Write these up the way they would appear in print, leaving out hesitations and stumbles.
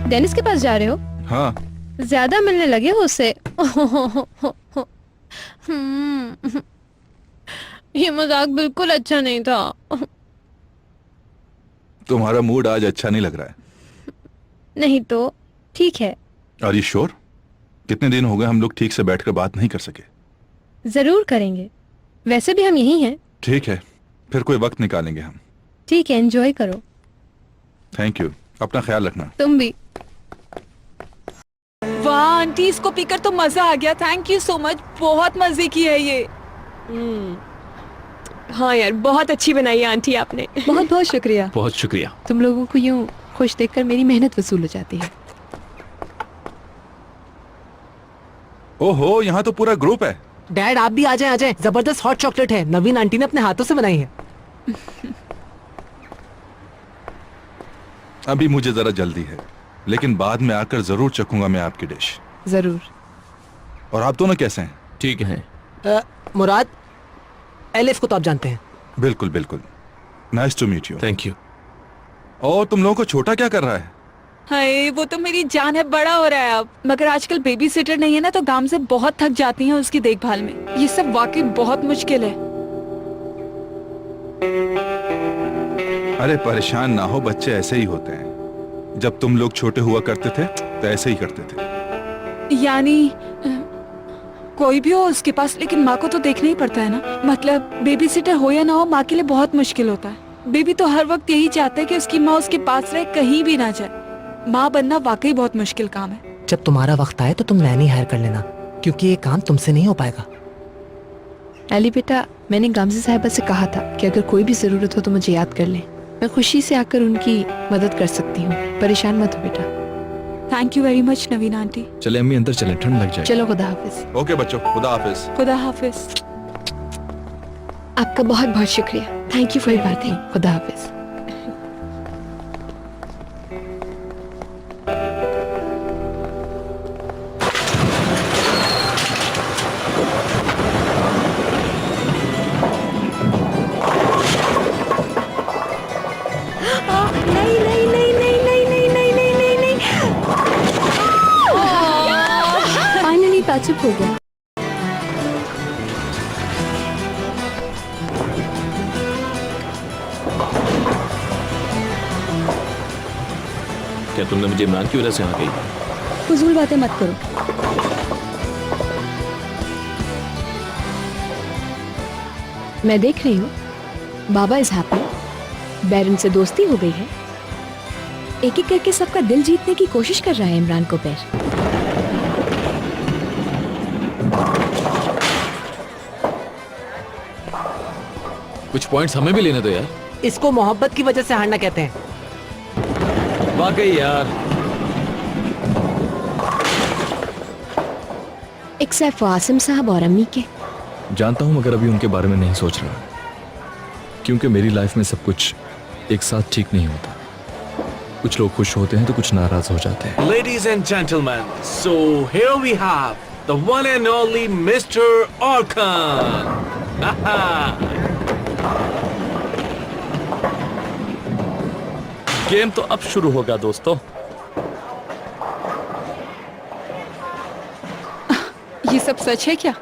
Dennis के पास जा रहे हो? हाँ। ज्यादा मिलने लगे हो उससे। ये मजाक बिल्कुल अच्छा नहीं था। तुम्हारा मूड आज अच्छा नहीं लग रहा है। नहीं तो ठीक है। Are you sure? कितने दिन हो गए हम लोग ठीक से बैठकर बात नहीं कर सके। जरूर करेंगे, वैसे भी हम यही हैं। ठीक है, फिर कोई वक्त निकालेंगे हम। ठीक है, एंजॉय करो। थैंक यू, अपना ख्याल रखना। तुम भी। वाह आंटी, इसको पीकर तो मजा आ गया। थैंक यू सो मच, बहुत मजे की है ये। हाँ यार, बहुत अच्छी बनाई है आंटी आपने। बहुत बहुत शुक्रिया। बहुत शुक्रिया। तुम लोगों को यूं खुश देखकर मेरी मेहनत वसूल हो जाती है। ओहो, यहाँ तो पूरा ग्रुप है। डैड आप भी आ जाएं, जबरदस्त हॉट चॉकलेट है, नवीन आंटी ने अपने हाथों से बनाई है। अभी मुझे जरा जल्दी है, लेकिन बाद में आकर जरूर चखूंगा मैं आपकी डिश। जरूर। और आप दोनों कैसे हैं? ठीक है। मुराद, एलिफ को तो आप जानते हैं। बिल्कुल बिल्कुल, nice to meet you. Thank you. और तुम लोगों को छोटा क्या कर रहा है? हाय, वो तो मेरी जान है, बड़ा हो रहा है अब। मगर आजकल बेबी सिटर नहीं है ना, तो गांव से बहुत थक जाती हैं उसकी देखभाल में। ये सब वाकई बहुत मुश्किल है। अरे परेशान ना हो, बच्चे ऐसे ही होते हैं। जब तुम लोग छोटे हुआ करते थे तो ऐसे ही करते थे। यानी कोई भी हो उसके पास, लेकिन माँ को तो देखना ही पड़ता है ना। मतलब बेबी सिटर हो या ना हो, माँ के लिए बहुत मुश्किल होता है। बेबी तो हर वक्त यही चाहता है कि उसकी माँ उसके पास रहे, कहीं भी ना जाए। माँ बनना वाकई बहुत मुश्किल काम है। जब तुम्हारा वक्त आए तो तुम नैनी हायर कर लेना, क्योंकि ये काम तुमसे नहीं हो पाएगा। एली बेटा, मैंने गामज़ी साहिबा से कहा था कि अगर कोई भी जरूरत हो तो मुझे याद कर ले। मैं खुशी से आकर उनकी मदद कर सकती हूँ। परेशान मत हो बेटा। Thank you very much Naveen aunty. चले अम्मी, अंदर चले, ठंड लग जाए। चलो, खुदा हाफिज। ओके बच्चों, खुदा हाफिज। खुदा हाफिज। आपका बहुत बहुत शुक्रिया। Thank you for everything. खुदा हाफिज। फाइनली पैचअप हो गया। क्या तुमने मुझे इमरान की वजह से आ गई? फजूल बातें मत करो। मैं देख रही हूँ बाबा इज हैप्पी। बैरन से दोस्ती हो गई है। एक एक करके सबका दिल जीतने की कोशिश कर रहा है इमरान को पैर। कुछ पॉइंट्स हमें भी लेने दो यार। इसको मोहब्बत की वजह से हारना कहते हैं। वाकई यार। एक्सेप्ट फॉर आसिम साहब और अम्मी के। जानता हूं, मगर अभी उनके बारे में नहीं सोच रहा, क्योंकि मेरी लाइफ में सब कुछ एक साथ ठीक नहीं होता। कुछ लोग खुश होते हैं तो कुछ नाराज हो जाते हैं। Ladies and gentlemen, so here we have the one and only Mr. Orkan. Game तो अब शुरू होगा दोस्तों। ये सब सच है क्या?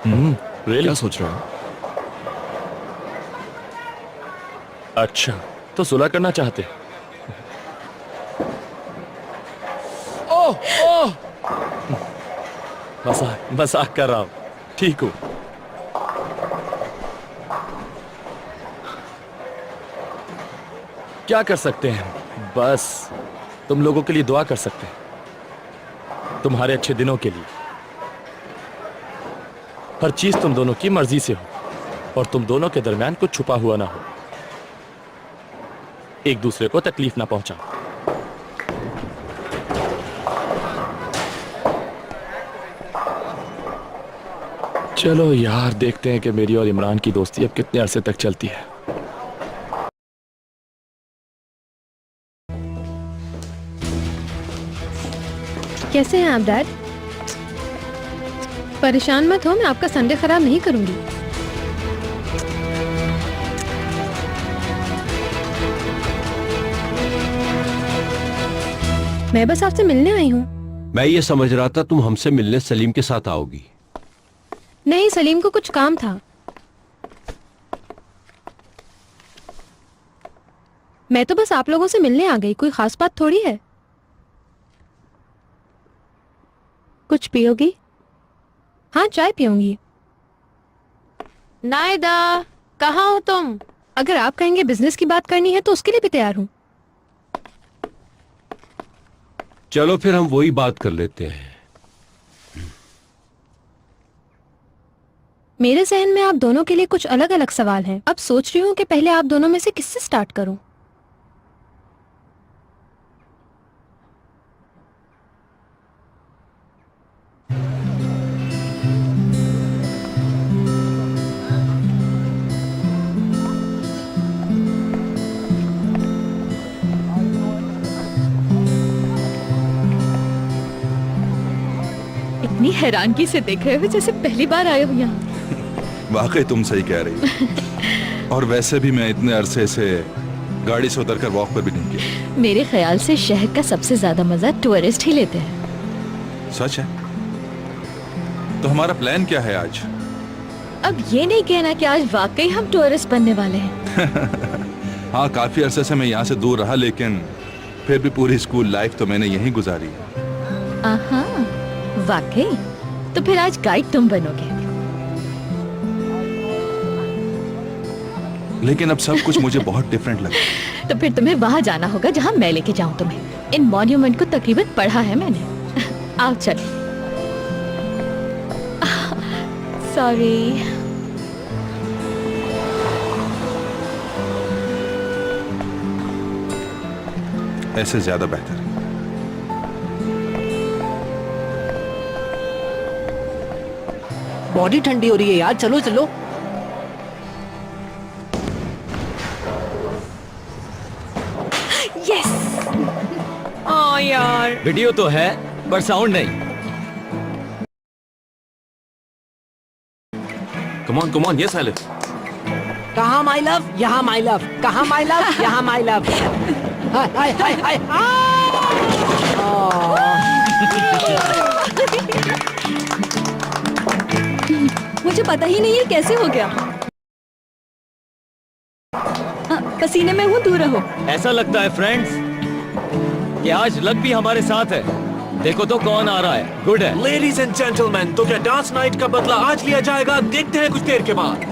रियली? क्या सोच रहा हो? अच्छा, तो सुलह करना चाहते? ओह ओह, मजाक कर रहा हूं। ठीक हूं। क्या कर सकते हैं, बस तुम लोगों के लिए दुआ कर सकते हैं, तुम्हारे अच्छे दिनों के लिए। हर चीज तुम दोनों की मर्जी से हो और तुम दोनों के दरमियान कुछ छुपा हुआ ना हो। एक दूसरे को तकलीफ ना पहुंचाओ। चलो यार, देखते हैं कि मेरी और इमरान की दोस्ती अब कितने अरसे तक चलती है। कैसे हैं आप डैड? परेशान मत हो, मैं आपका संडे खराब नहीं करूंगी। मैं बस आपसे मिलने आई हूँ। मैं ये समझ रहा था तुम हमसे मिलने सलीम के साथ आओगी। नहीं, सलीम को कुछ काम था। मैं तो बस आप लोगों से मिलने आ गई, कोई खास बात थोड़ी है। कुछ पियोगी? हाँ, चाय पीऊंगी। नायदा, कहाँ हो तुम? अगर आप कहेंगे बिजनेस की बात करनी है तो उसके लिए भी तैयार हूँ। चलो फिर हम वही बात कर लेते हैं। मेरे जहन में आप दोनों के लिए कुछ अलग अलग सवाल हैं। अब सोच रही हूँ कि पहले आप दोनों में से किससे स्टार्ट करूँ। इतनी हैरानगी से देख रहे हो जैसे पहली बार आए हो यहाँ। वाकई तुम सही कह रही हो। और वैसे भी मैं इतने अरसे से गाड़ी से उतरकर वॉक पर भी नहीं किया। मेरे ख्याल से शहर का सबसे ज्यादा मजा टूरिस्ट ही लेते हैं। सच है? तो हमारा प्लान क्या है आज? अब ये नहीं कहना कि आज वाकई हम टूरिस्ट बनने वाले हैं। हाँ, काफी अरसे से मैं यहाँ से दूर रहा, लेकिन फिर भी पूरी स्कूल लाइफ तो मैंने यहीं गुजारी। आहा, वाकई? तो फिर आज गाइड तुम बनोगे। लेकिन अब सब कुछ मुझे बहुत डिफरेंट लगा। तो फिर तुम्हें वहां जाना होगा जहां मैं लेके जाऊं तुम्हें। इन मॉन्यूमेंट को तकरीबन पढ़ा है मैंने। आओ चलो। सॉरी। ऐसे ज्यादा बेहतर है। बॉडी ठंडी हो रही है यार, चलो चलो। यस। ओ यार, वीडियो तो है पर साउंड नहीं। Come on, yes Alice. कहाँ माई लव? यहाँ माई लव। कहाँ माई लव? यहाँ माई लव। हाय हाय हाय हाय। मुझे पता ही नहीं है कैसे हो गया। पसीने में हूँ, दूर रहो। ऐसा लगता है फ्रेंड्स कि आज लक भी हमारे साथ है। देखो तो कौन आ रहा है। गुड है। लेडीज एंड जेंटलमैन, तो क्या डांस नाइट का बदला आज लिया जाएगा? देखते हैं कुछ देर के बाद।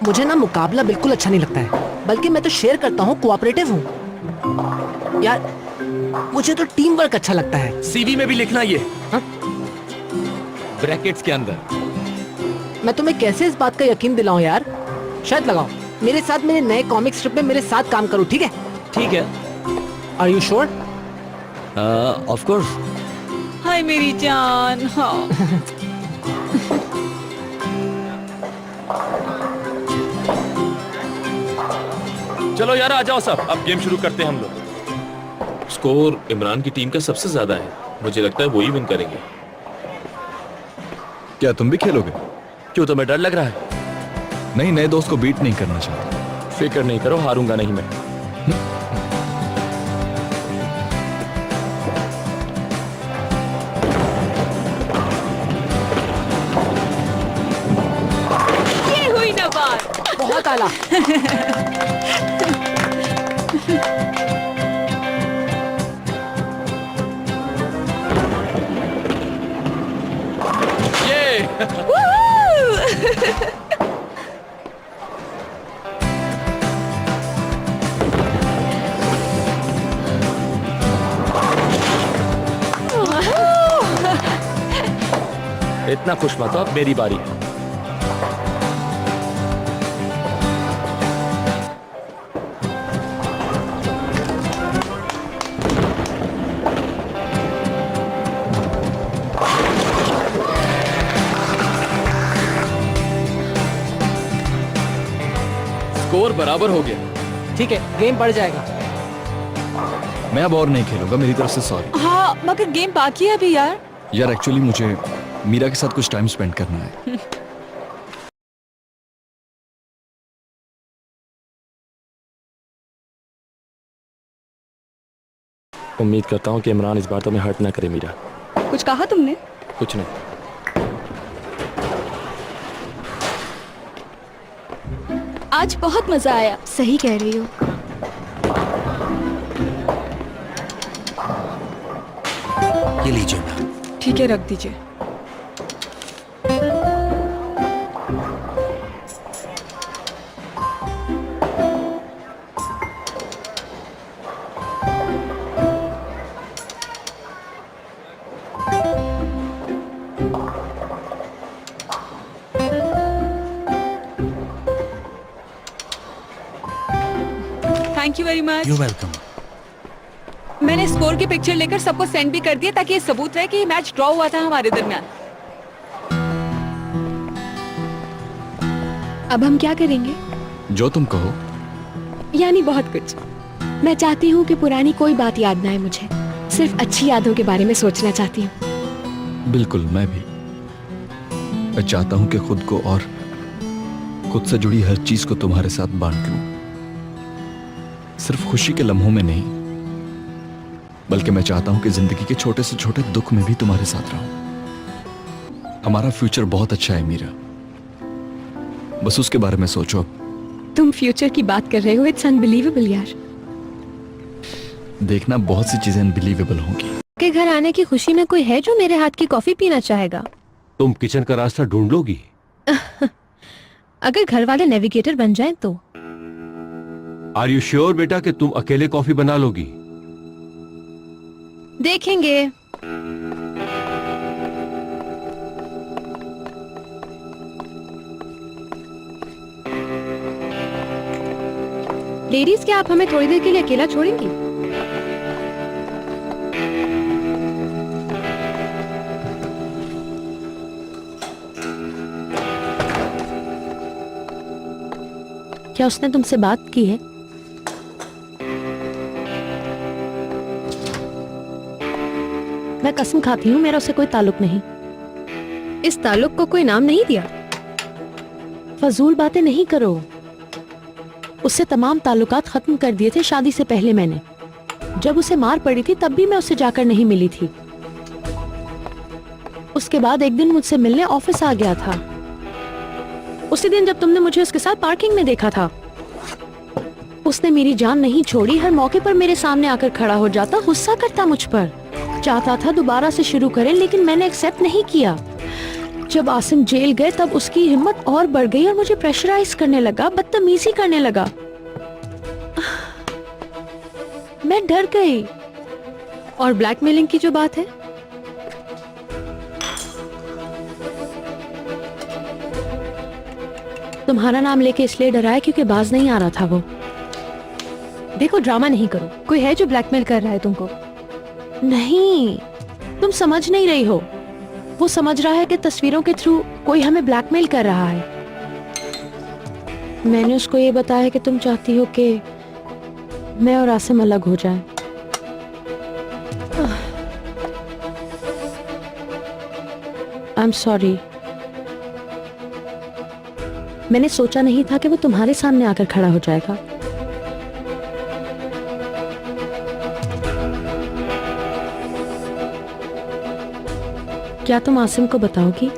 मुझे ना मुकाबला बिल्कुल अच्छा नहीं लगता है, बल्कि मैं तो शेयर करता हूँ, कोऑपरेटिव हूँ यार। मुझे तो टीम वर्क अच्छा लगता है। सीवी में भी लिखना ये हाँ? ब्रैकेट्स के अंदर। मैं तुम्हें कैसे इस बात का यकीन दिलाऊं यार? शायद लगाओ मेरे साथ, मेरे नए कॉमिक स्ट्रिप में मेरे साथ काम करो, ठीक है? ठीक है। Are you sure? Of course. हाय मेरी जान। हाँ। चलो यार, आ जाओ सब, अब गेम शुरू करते हैं हम लोग। स्कोर इमरान की टीम का सबसे ज्यादा है, मुझे लगता है वो ही विन करेंगे। क्या तुम भी खेलोगे? क्यों, तुम्हें डर लग रहा है? नहीं, नए दोस्त को बीट नहीं करना चाहता। फिक्र नहीं करो, हारूंगा नहीं मैं। ये हुई ना बात। बहुत आला। इतना खुश मत हो, अब मेरी बारी है। स्कोर बराबर हो गया। ठीक है, गेम बढ़ जाएगा। मैं अब और नहीं खेलूंगा, मेरी तरफ से सॉरी। हाँ, मगर गेम बाकी है अभी यार। यार एक्चुअली मुझे मीरा के साथ कुछ टाइम स्पेंड करना है। उम्मीद करता हूँ कि इमरान इस बार तुम्हें हर्ट ना करे मीरा। कुछ कहा तुमने? कुछ नहीं। आज बहुत मजा आया। सही कह रही हो। ये लीजिए मैम। ठीक है, रख दीजिए। Thank you very much. You welcome. मैंने स्कोर की पिक्चर लेकर सबको सेंड भी कर दिया ताकि ये सबूत रहे कि ये मैच ड्रॉ हुआ था हमारे दरमियान। अब हम क्या करेंगे? जो तुम कहो। यानी बहुत कुछ। मैं चाहती हूँ कि पुरानी कोई बात याद ना आए मुझे। सिर्फ अच्छी यादों के बारे में सोचना चाहती हूँ। बिल्कुल, मैं भी। मैं चाहता हूं कि खुद को और खुद से जुड़ी हर चीज को तुम्हारे साथ बांट लूं। सिर्फ खुशी के लम्हों में नहीं, बल्कि मैं चाहता हूं कि जिंदगी के छोटे से छोटे दुख में भी तुम्हारे साथ रहूं। हमारा फ्यूचर बहुत अच्छा है मीरा, बस उसके बारे में सोचो। तुम फ्यूचर की बात कर रहे हो? इट्स अनबिलीवेबल यार। देखना, बहुत सी चीजें अनबिलीवेबल होंगी। के घर आने की खुशी में कोई है जो मेरे हाथ की कॉफी पीना चाहेगा? तुम किचन का रास्ता ढूंढ लोगी? अगर घर वाले नेविगेटर बन जाएं तो। आर यू श्योर बेटा कि तुम अकेले कॉफी बना लोगी? देखेंगे। लेडीज, क्या आप हमें थोड़ी देर के लिए अकेला छोड़ेंगी? क्या उसने तुमसे बात की है? मैं कसम खाती हूँ, मेरा उससे कोई ताल्लुक नहीं। इस ताल्लुक को कोई नाम नहीं दिया? फजूल बातें नहीं करो। उससे तमाम ताल्लुकात खत्म कर दिए थे शादी से पहले मैंने। जब उसे मार पड़ी थी तब भी मैं उससे जाकर नहीं मिली थी। उसके बाद एक दिन मुझसे मिलने ऑफिस आ गया था। उसी दिन जब तुमने मुझे उसके साथ पार्किंग में देखा था। उसने मेरी जान नहीं छोड़ी, हर मौके पर मेरे सामने आकर खड़ा हो जाता, गुस्सा करता मुझ पर, चाहता था दोबारा से शुरू करें, लेकिन मैंने एक्सेप्ट नहीं किया। जब आसिम जेल गए तब उसकी हिम्मत और बढ़ गई और मुझे प्रेशराइज करने लगा, बदतमीजी करने लगा। मैं डर गई। और ब्लैकमेलिंग की जो बात है, तुम्हारा नाम लेके इसलिए डराया क्योंकि बाज नहीं आ रहा था वो। देखो, ड्रामा नहीं करो। कोई है जो ब्लैकमेल कर रहा है तुमको? नहीं, तुम समझ नहीं रही हो। वो समझ रहा है कि तस्वीरों के थ्रू कोई हमें ब्लैकमेल कर रहा है। मैंने उसको ये बताया कि तुम चाहती हो कि मैं और आसिम अलग हो जाएं। I am sorry. मैंने सोचा नहीं था कि वो तुम्हारे सामने आकर खड़ा हो जाएगा। क्या तुम आसिम को बताओगी?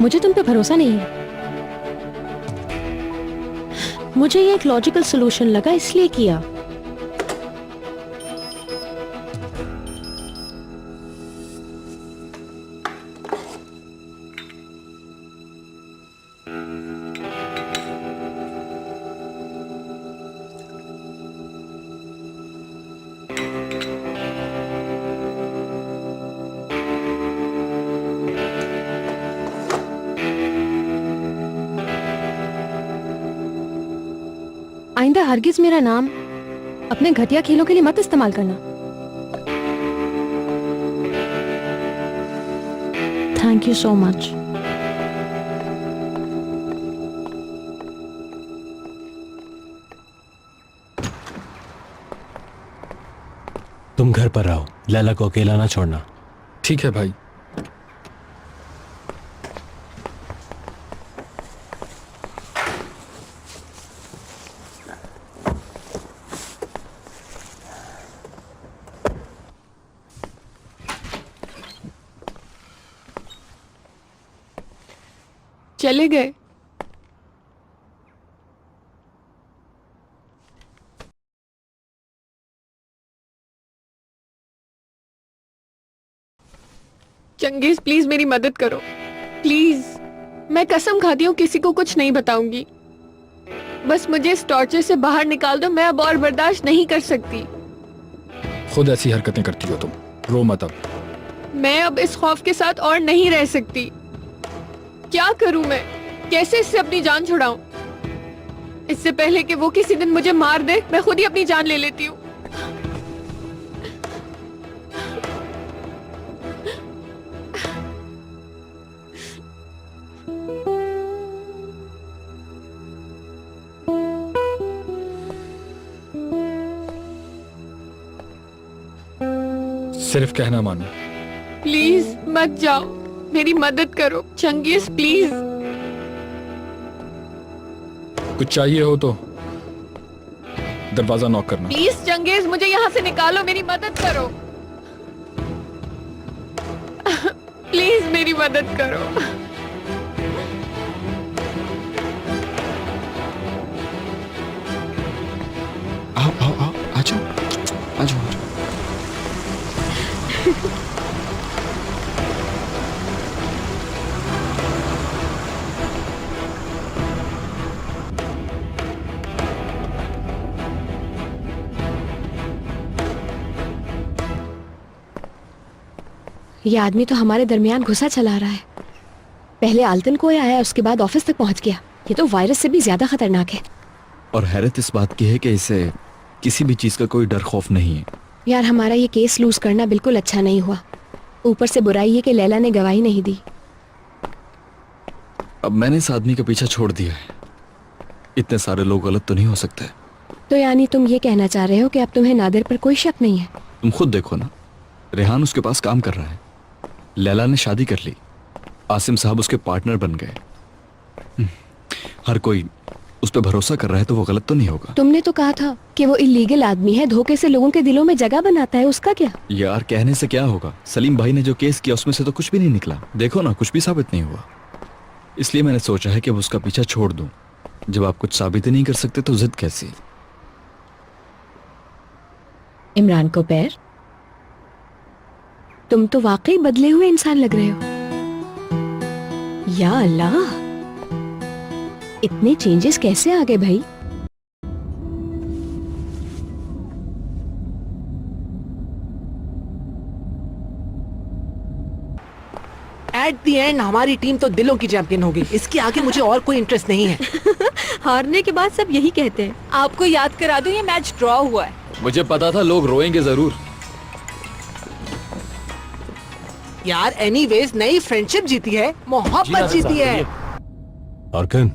मुझे तुम पे भरोसा नहीं है। मुझे ये एक लॉजिकल सॉल्यूशन लगा, इसलिए किया। आइंदा हरगिज मेरा नाम अपने घटिया खेलों के लिए मत इस्तेमाल करना। Thank you so much. तुम घर पर रहो, लैला को अकेला ना छोड़ना। ठीक है भाई। चले गए। चंगेज प्लीज मेरी मदद करो, प्लीज। मैं कसम खाती हूँ किसी को कुछ नहीं बताऊंगी। बस मुझे इस टॉर्चर से बाहर निकाल दो, मैं अब और बर्दाश्त नहीं कर सकती। खुद ऐसी हरकतें करती हो तुम, रो मत अब। मैं अब इस खौफ के साथ और नहीं रह सकती। क्या करूं मैं, कैसे इससे अपनी जान छुड़ाऊं? इससे पहले कि वो किसी दिन मुझे मार दे, मैं खुद ही अपनी जान ले लेती हूँ। सिर्फ कहना मानो। प्लीज मत जाओ, मेरी मदद करो चंगेज प्लीज। कुछ चाहिए हो तो दरवाजा नॉक करना। प्लीज चंगेज मुझे यहाँ से निकालो, मेरी मदद करो। प्लीज मेरी मदद करो। आओ आओ आओ, आ जाओ आ जाओ। ये आदमी तो हमारे दरमियान घुसा चला रहा है। पहले आल्तन को आया, उसके बाद ऑफिस तक पहुंच गया। ये तो वायरस से भी ज्यादा खतरनाक है। और हैरत इस बात की है कि इसे किसी भी चीज का कोई डर खौफ नहीं है। यार हमारा ये केस लूज करना बिल्कुल अच्छा नहीं हुआ। ऊपर से बुराई है कि लैला ने गवाही नहीं दी। अब मैंने इस आदमी का पीछा छोड़ दिया है। इतने सारे लोग गलत तो नहीं हो सकते। तो यानी तुम ये कहना चाह रहे हो कि अब तुम्हें नादिर पर कोई शक नहीं है? तुम खुद देखो ना, रेहान उसके पास काम कर रहा है, लैला ने शादी कर ली, आसिम साहब उसके पार्टनर बन गए। हर कोई उस पर भरोसा कर रहा है, तो वो गलत तो नहीं होगा। तुमने तो कहा था कि वो इलीगल आदमी है, धोखे से लोगों के दिलों में जगह बनाता है, उसका क्या? यार कहने से क्या होगा, सलीम भाई ने जो केस किया उसमें से तो कुछ भी नहीं निकला। देखो ना, कुछ भी साबित नहीं हुआ। इसलिए मैंने सोचा है कि अब उसका पीछा छोड़ दूं। जब आप कुछ साबित ही नहीं कर सकते तो जिद कैसी? इमरान को पैर, तुम तो वाकई बदले हुए इंसान लग रहे हो। या अल्लाह, इतने चेंजेस कैसे आ गए भाई? एट द एंड हमारी टीम तो दिलों की चैंपियन होगी। इसके आगे मुझे और कोई इंटरेस्ट नहीं है। हारने के बाद सब यही कहते हैं। आपको याद करा दूं, ये मैच ड्रॉ हुआ है। मुझे पता था लोग रोएंगे जरूर। यार एनीवेज नई फ्रेंडशिप जीती है, मोहब्बत जीती है। अर्कन,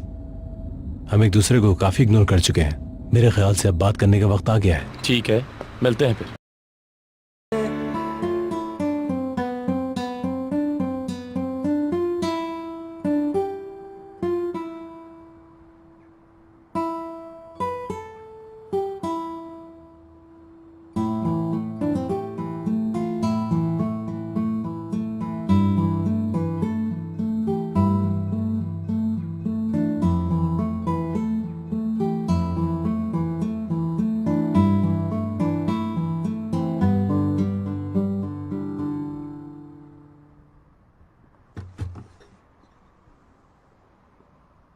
हम एक दूसरे को काफी इग्नोर कर चुके हैं। मेरे ख्याल से अब बात करने का वक्त आ गया है। ठीक है, मिलते हैं फिर।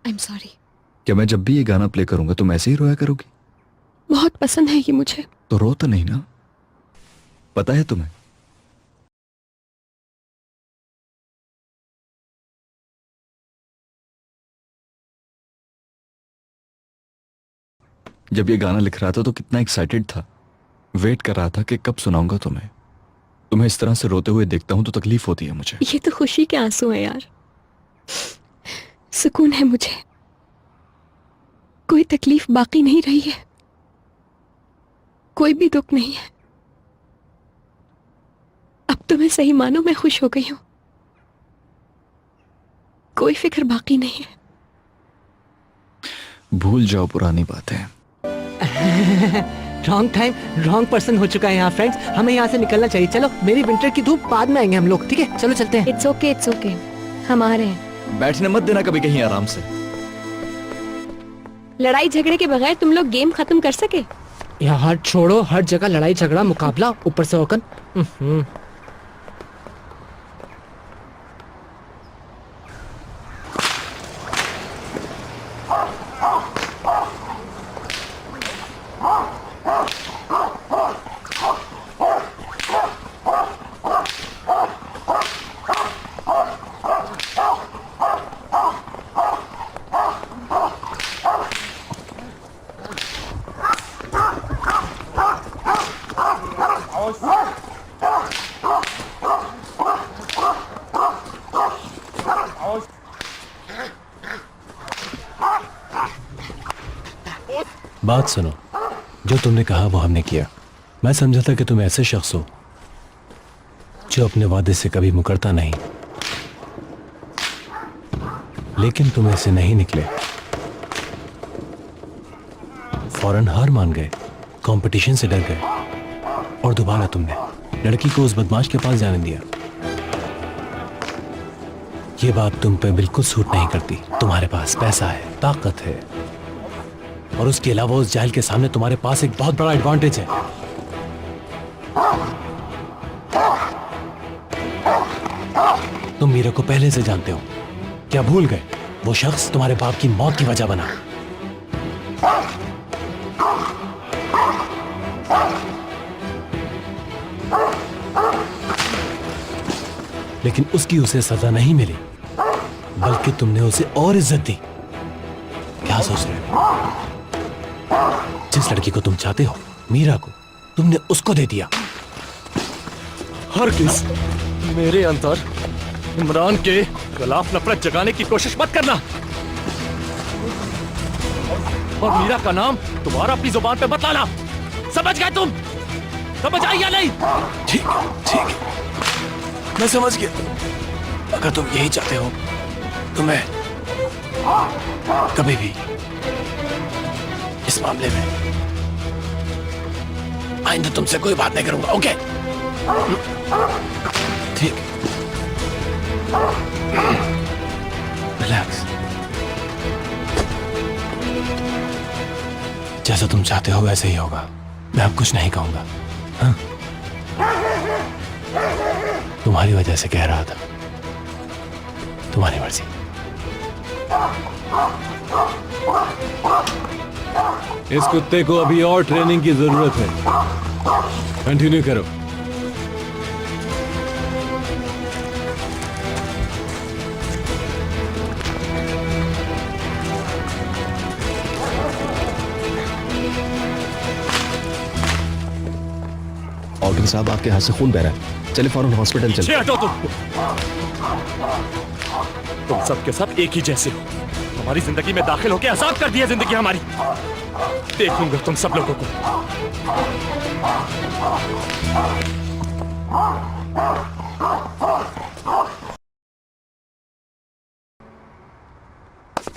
I am sorry. क्या मैं जब भी ये गाना प्ले करूंगा तुम ऐसे ही रोया करोगी? बहुत पसंद है ये मुझे। तो रो तो नहीं ना? पता है तुम्हें, जब ये गाना लिख रहा था तो कितना एक्साइटेड था। वेट कर रहा था कि कब सुनाऊंगा तुम्हें। तुम्हें इस तरह से रोते हुए देखता हूं तो तकलीफ होती है मुझे। ये तो खुशी के आंसू हैं यार। सुकून है मुझे, कोई तकलीफ बाकी नहीं रही है, कोई भी दुख नहीं है। मैं सही मानों में खुश हो गई हूँ। कोई फिक्र बाकी नहीं है। भूल जाओ पुरानी बातें। रॉन्ग टाइम रॉन्ग पर्सन हो चुका है यहाँ फ्रेंड्स, हमें यहाँ से निकलना चाहिए। चलो मेरी विंटर की धूप बाद में आएंगे हम लोग, ठीक है? चलो चलते हैं। इट्स ओके हम आ रहे हैं। बैठने मत देना कभी कहीं आराम से। लड़ाई झगड़े के बगैर तुम लोग गेम खत्म कर सके? यार छोड़ो, हर जगह लड़ाई झगड़ा मुकाबला, ऊपर से होकर बात सुनो, जो तुमने कहा वो हमने किया। मैं समझा था कि तुम ऐसे शख्स हो जो अपने वादे से कभी मुकरता नहीं, लेकिन तुम ऐसे नहीं निकले। फौरन हार मान गए, कंपटीशन से डर गए, और दोबारा तुमने लड़की को उस बदमाश के पास जाने दिया। ये बात तुम पे बिल्कुल सूट नहीं करती। तुम्हारे पास पैसा है, ताकत है, और उसके अलावा उस जाहिल के सामने तुम्हारे पास एक बहुत बड़ा एडवांटेज है। तुम मीरा को पहले से जानते हो। क्या भूल गए? वो शख्स तुम्हारे बाप की मौत की वजह बना। लेकिन उसकी उसे सजा नहीं मिली, बल्कि तुमने उसे और इज्जत दी। क्या सोच रहे हो? जिस लड़की को तुम चाहते हो, मीरा को, तुमने उसको दे दिया। हरगिज़ मेरे अंदर इमरान के खिलाफ नफरत जगाने की कोशिश मत करना, और मीरा का नाम तुम्हारा अपनी जुबान पे मत लाना। समझ गए तुम? समझ आई या नहीं? ठीक है, मैं समझ गया। अगर तुम यही चाहते हो तो मैं कभी भी इस मामले में आइंदा तुमसे कोई बात नहीं करूंगा। ओके? ठीक, रिलैक्स। जैसा तुम चाहते हो वैसे ही होगा। मैं अब कुछ नहीं कहूंगा। हाँ? तुम्हारी वजह से कह रहा था। तुम्हारी मर्जी। इस कुत्ते को अभी और ट्रेनिंग की जरूरत है। कंटिन्यू करो। ऑर्गन साहब, आपके हाथ से खून बह रहा है। चले फौरन हॉस्पिटल चले। हटो तुम सब के सब एक ही जैसे हो। हमारी जिंदगी में दाखिल होकर आजाद कर दिया जिंदगी हमारी। देखूंगा तुम सब लोगों को।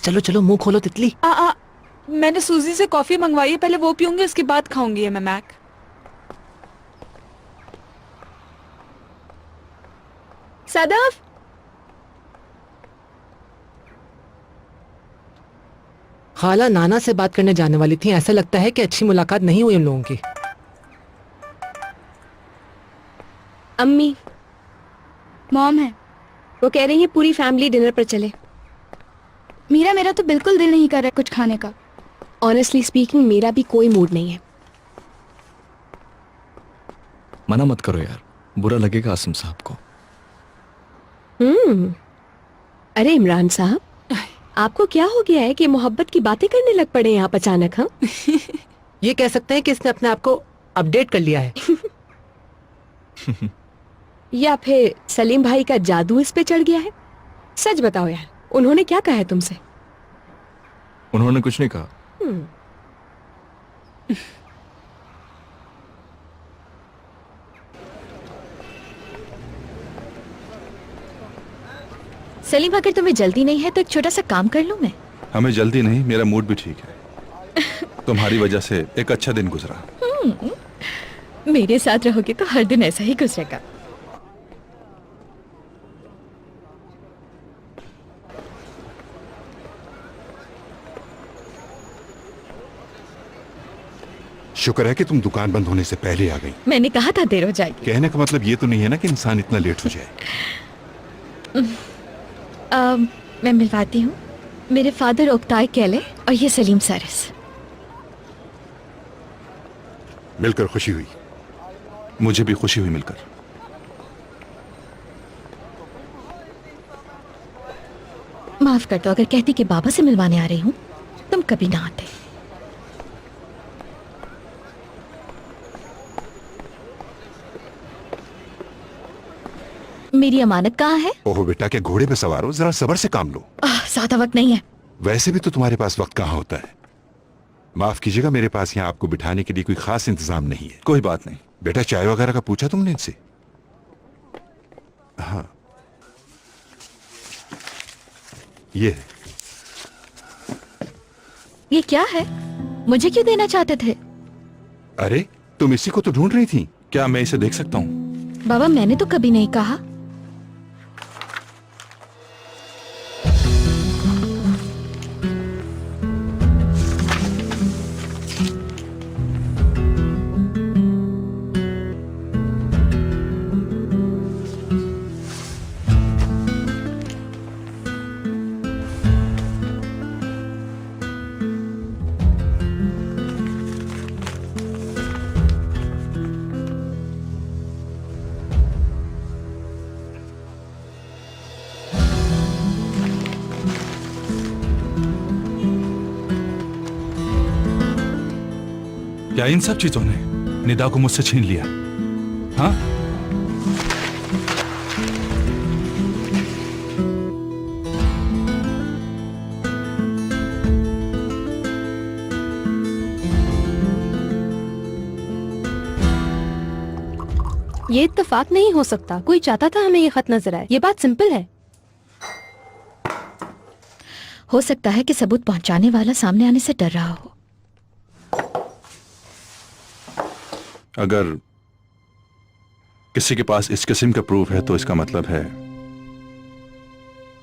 चलो चलो, मुंह खोलो तितली। मैंने सूजी से कॉफी मंगवाई है, पहले वो पीऊंगी, उसके बाद खाऊंगी ये मैं मैक। सदाफ, खाला नाना से बात करने जाने वाली थी। ऐसा लगता है कि अच्छी मुलाकात नहीं हुई उन लोगों की। अम्मी मॉम है। वो कह रही है पूरी फैमिली डिनर पर चले। मेरा तो बिल्कुल दिल नहीं कर रहा कुछ खाने का। ऑनेस्टली स्पीकिंग मेरा भी कोई मूड नहीं है। मना मत करो यार, बुरा लगेगा आसिम साहब को। अरे इमरान साहब, आपको क्या हो गया है कि मोहब्बत की बातें करने लग पड़े हैं आप अचानक? हाँ ये कह सकते हैं कि इसने अपने आप को अपडेट कर लिया है। या फिर सलीम भाई का जादू इस पे चढ़ गया है? सच बताओ यार, उन्होंने क्या कहा है तुमसे? उन्होंने कुछ नहीं कहा। सलीम, अगर तुम्हें जल्दी नहीं है तो एक छोटा सा काम कर लूं मैं? हमें जल्दी नहीं, मेरा मूड भी ठीक है। तुम्हारी वजह से एक अच्छा दिन गुजरा। मेरे साथ रहोगे तो हर दिन ऐसा ही गुजरेगा। शुक्र है कि तुम दुकान बंद होने से पहले आ गई। मैंने कहा था देर हो जाएगी। कहने का मतलब ये तो नहीं है ना कि इंसान इतना लेट हो जाए। मैं मिलवाती हूँ। मेरे फादर ओक्ताई केले और ये सलीम सारिस। मिलकर खुशी हुई। मुझे भी खुशी हुई मिलकर। माफ कर दो अगर कहती कि बाबा से मिलवाने आ रही हूँ, तुम कभी ना आते। मेरी अमानत कहाँ है? ओहो बेटा, क्या घोड़े पे सवार हो, जरा सब्र से काम लो। ज्यादा वक्त नहीं है। वैसे भी तो तुम्हारे पास वक्त कहाँ होता है। माफ कीजिएगा, मेरे पास यहाँ आपको बिठाने के लिए कोई खास इंतजाम नहीं है। कोई बात नहीं। बेटा, चाय वगैरह का पूछा तुमने इनसे? हाँ, ये है। ये क्या है? मुझे क्यों देना चाहते थे? अरे, तुम इसी को तो ढूंढ रही थी। क्या मैं इसे देख सकता हूँ? बाबा, मैंने तो कभी नहीं कहा। क्या इन सब चीजों ने निदा को मुझसे छीन लिया? हाँ, ये इत्तेफाक नहीं हो सकता। कोई चाहता था हमें ये खत नजर आए। ये बात सिंपल है। हो सकता है कि सबूत पहुंचाने वाला सामने आने से डर रहा हो। अगर किसी के पास इस किस्म का प्रूफ है तो इसका मतलब है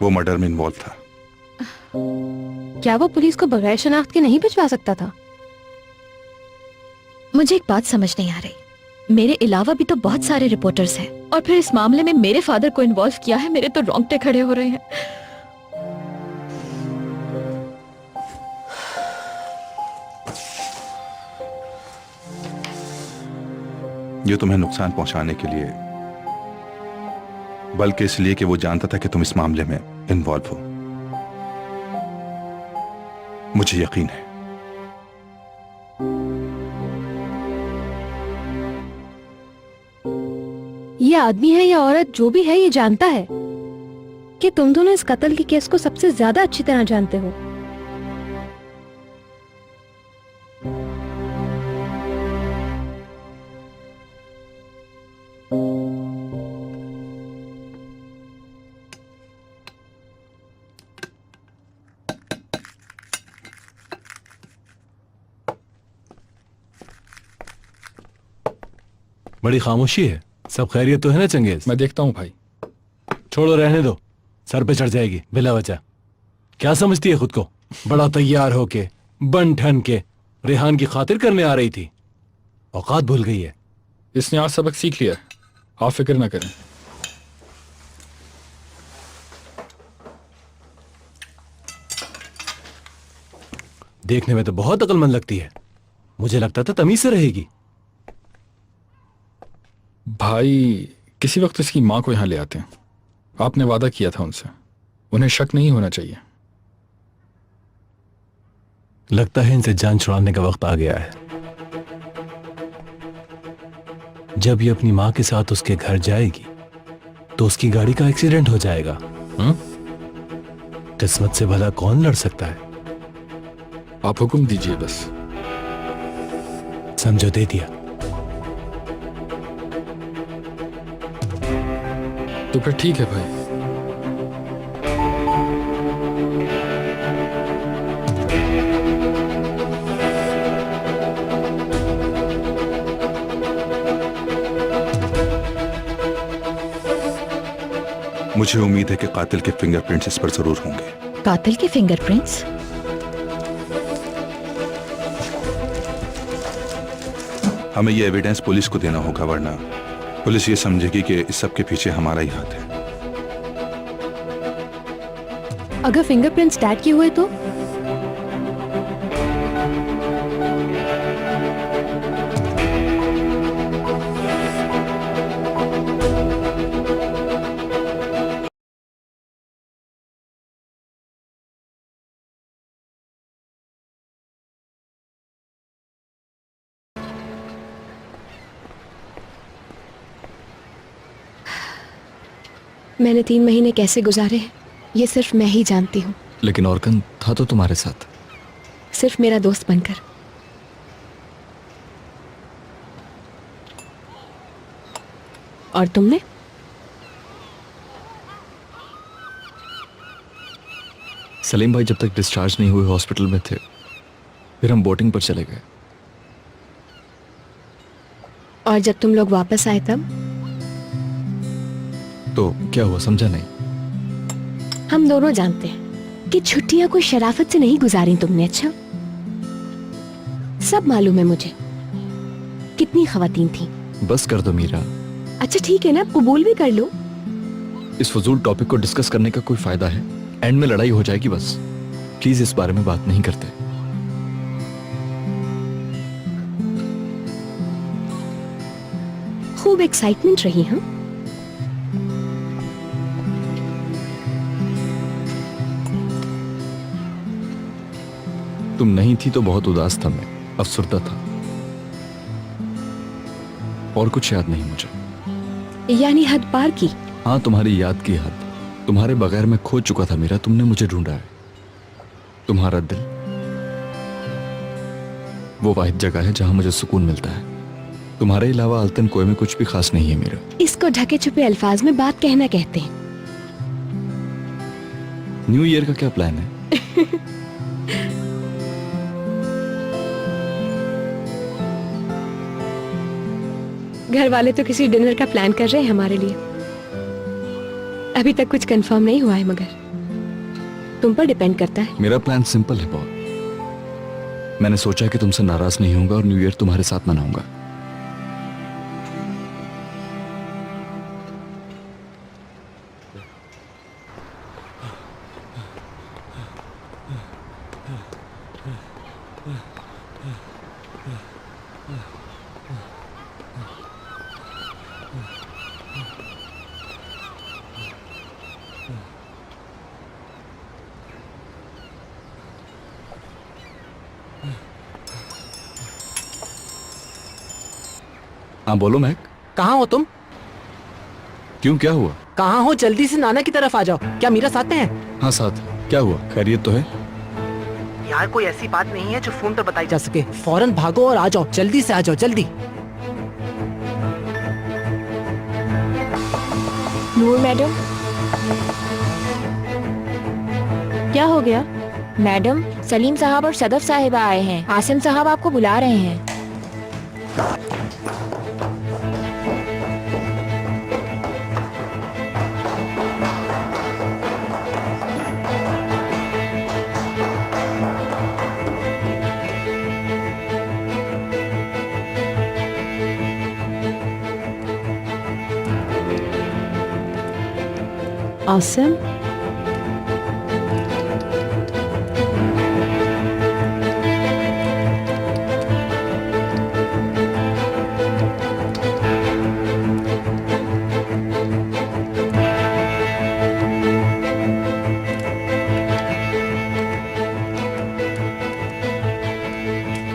वो मर्डर में इन्वॉल्व था। क्या वो पुलिस को बगैर शनाख्त के नहीं भिजवा सकता था? मुझे एक बात समझ नहीं आ रही। मेरे अलावा भी तो बहुत सारे रिपोर्टर्स हैं, और फिर इस मामले में मेरे फादर को इन्वॉल्व किया है। मेरे तो रोंगटे खड़े हो रहे हैं। ये तुम्हें नुकसान पहुंचाने के लिए, बल्कि इसलिए कि वो जानता था कि तुम इस मामले में इन्वॉल्व हो। मुझे यकीन है। ये आदमी है या औरत जो भी है, ये जानता है कि तुम दोनों इस कत्ल के केस को सबसे ज्यादा अच्छी तरह जानते हो। बड़ी खामोशी है। सब खैरियत तो है ना चंगेज? मैं देखता हूँ भाई। छोड़ो, रहने दो। सर पे चढ़ जाएगी बिला वजह। क्या समझती है खुद को? बड़ा तैयार होके बन ठन के रेहान की खातिर करने आ रही थी। औकात भूल गई है। इसने आज सबक सीख लिया, आप फिक्र ना करें। देखने में तो बहुत अक्लमंद लगती है। मुझे लगता था तमीज से रहेगी। भाई, किसी वक्त इसकी माँ को यहाँ ले आते हैं। आपने वादा किया था उनसे, उन्हें शक नहीं होना चाहिए। लगता है इनसे जान छुड़ाने का वक्त आ गया है। जब ये अपनी माँ के साथ उसके घर जाएगी तो उसकी गाड़ी का एक्सीडेंट हो जाएगा। किस्मत से भला कौन लड़ सकता है? आप हुक्म दीजिए बस। समझो, दे दिया। तो फिर ठीक है भाई। मुझे उम्मीद है कि कातिल के फिंगरप्रिंट्स इस पर जरूर होंगे। कातिल के फिंगरप्रिंट्स? हमें ये एविडेंस पुलिस को देना होगा, वरना पुलिस ये समझेगी कि इस सब के पीछे हमारा ही हाथ है। अगर फिंगरप्रिंट्स डैड के हुए तो? मैंने 3 महीने कैसे गुजारे ये सिर्फ मैं ही जानती हूँ। लेकिन औरकन था तो तुम्हारे साथ, सिर्फ मेरा दोस्त बनकर। और तुमने? सलीम भाई जब तक डिस्चार्ज नहीं हुए हॉस्पिटल में थे, फिर हम बोटिंग पर चले गए। और जब तुम लोग वापस आए तब? तो क्या हुआ, समझा नहीं? हम दोनों जानते हैं कि छुट्टियां कोई शराफत से नहीं गुजारी तुमने। अच्छा, सब मालूम है मुझे कितनी खवातीन थी। बस कर दो मीरा। अच्छा ठीक है ना, कबूल भी कर लो। इस फजूल टॉपिक को डिस्कस करने का कोई फायदा है? एंड में लड़ाई हो जाएगी बस। प्लीज इस बारे में बात नहीं करते। खूब एक्साइटमेंट रही। हाँ, तुम नहीं थी तो बहुत उदास था मैं, अफसरदा था। और कुछ याद नहीं मुझे। यानी हद पार की? हाँ, तुम्हारी याद की हद। तुम्हारे बगैर मैं खो चुका था मीरा, तुमने मुझे ढूंढा है। तुम्हारा दिल वो वाहिद जगह है जहां मुझे सुकून मिलता है। तुम्हारे अलावा अल्तन कोई में कुछ भी खास नहीं है मीरा। इसको ढके छुपे अल्फाज में बात कहना कहते हैं। न्यू ईयर का क्या प्लान है? घर वाले तो किसी डिनर का प्लान कर रहे हैं हमारे लिए। अभी तक कुछ कंफर्म नहीं हुआ है, मगर तुम पर डिपेंड करता है। मेरा प्लान सिंपल है बहुत। मैंने सोचा कि तुमसे नाराज नहीं होऊंगा और न्यू ईयर तुम्हारे साथ मनाऊंगा। हाँ बोलो महक। कहाँ हो तुम? क्यों, क्या हुआ? कहाँ हो? जल्दी से नाना की तरफ आ जाओ। क्या मीरा साथ में है? हाँ साथ। क्या हुआ, खैरियत तो है? यार कोई ऐसी बात नहीं है जो फोन पर बताई जा सके। फौरन भागो और आ जाओ, जल्दी से आ जाओ, जल्दी। नूर मैडम। क्या हो गया? मैडम, सलीम साहब और सदफ साहिबा आए हैं। आसिम साहब आपको बुला रहे हैं। आसिम,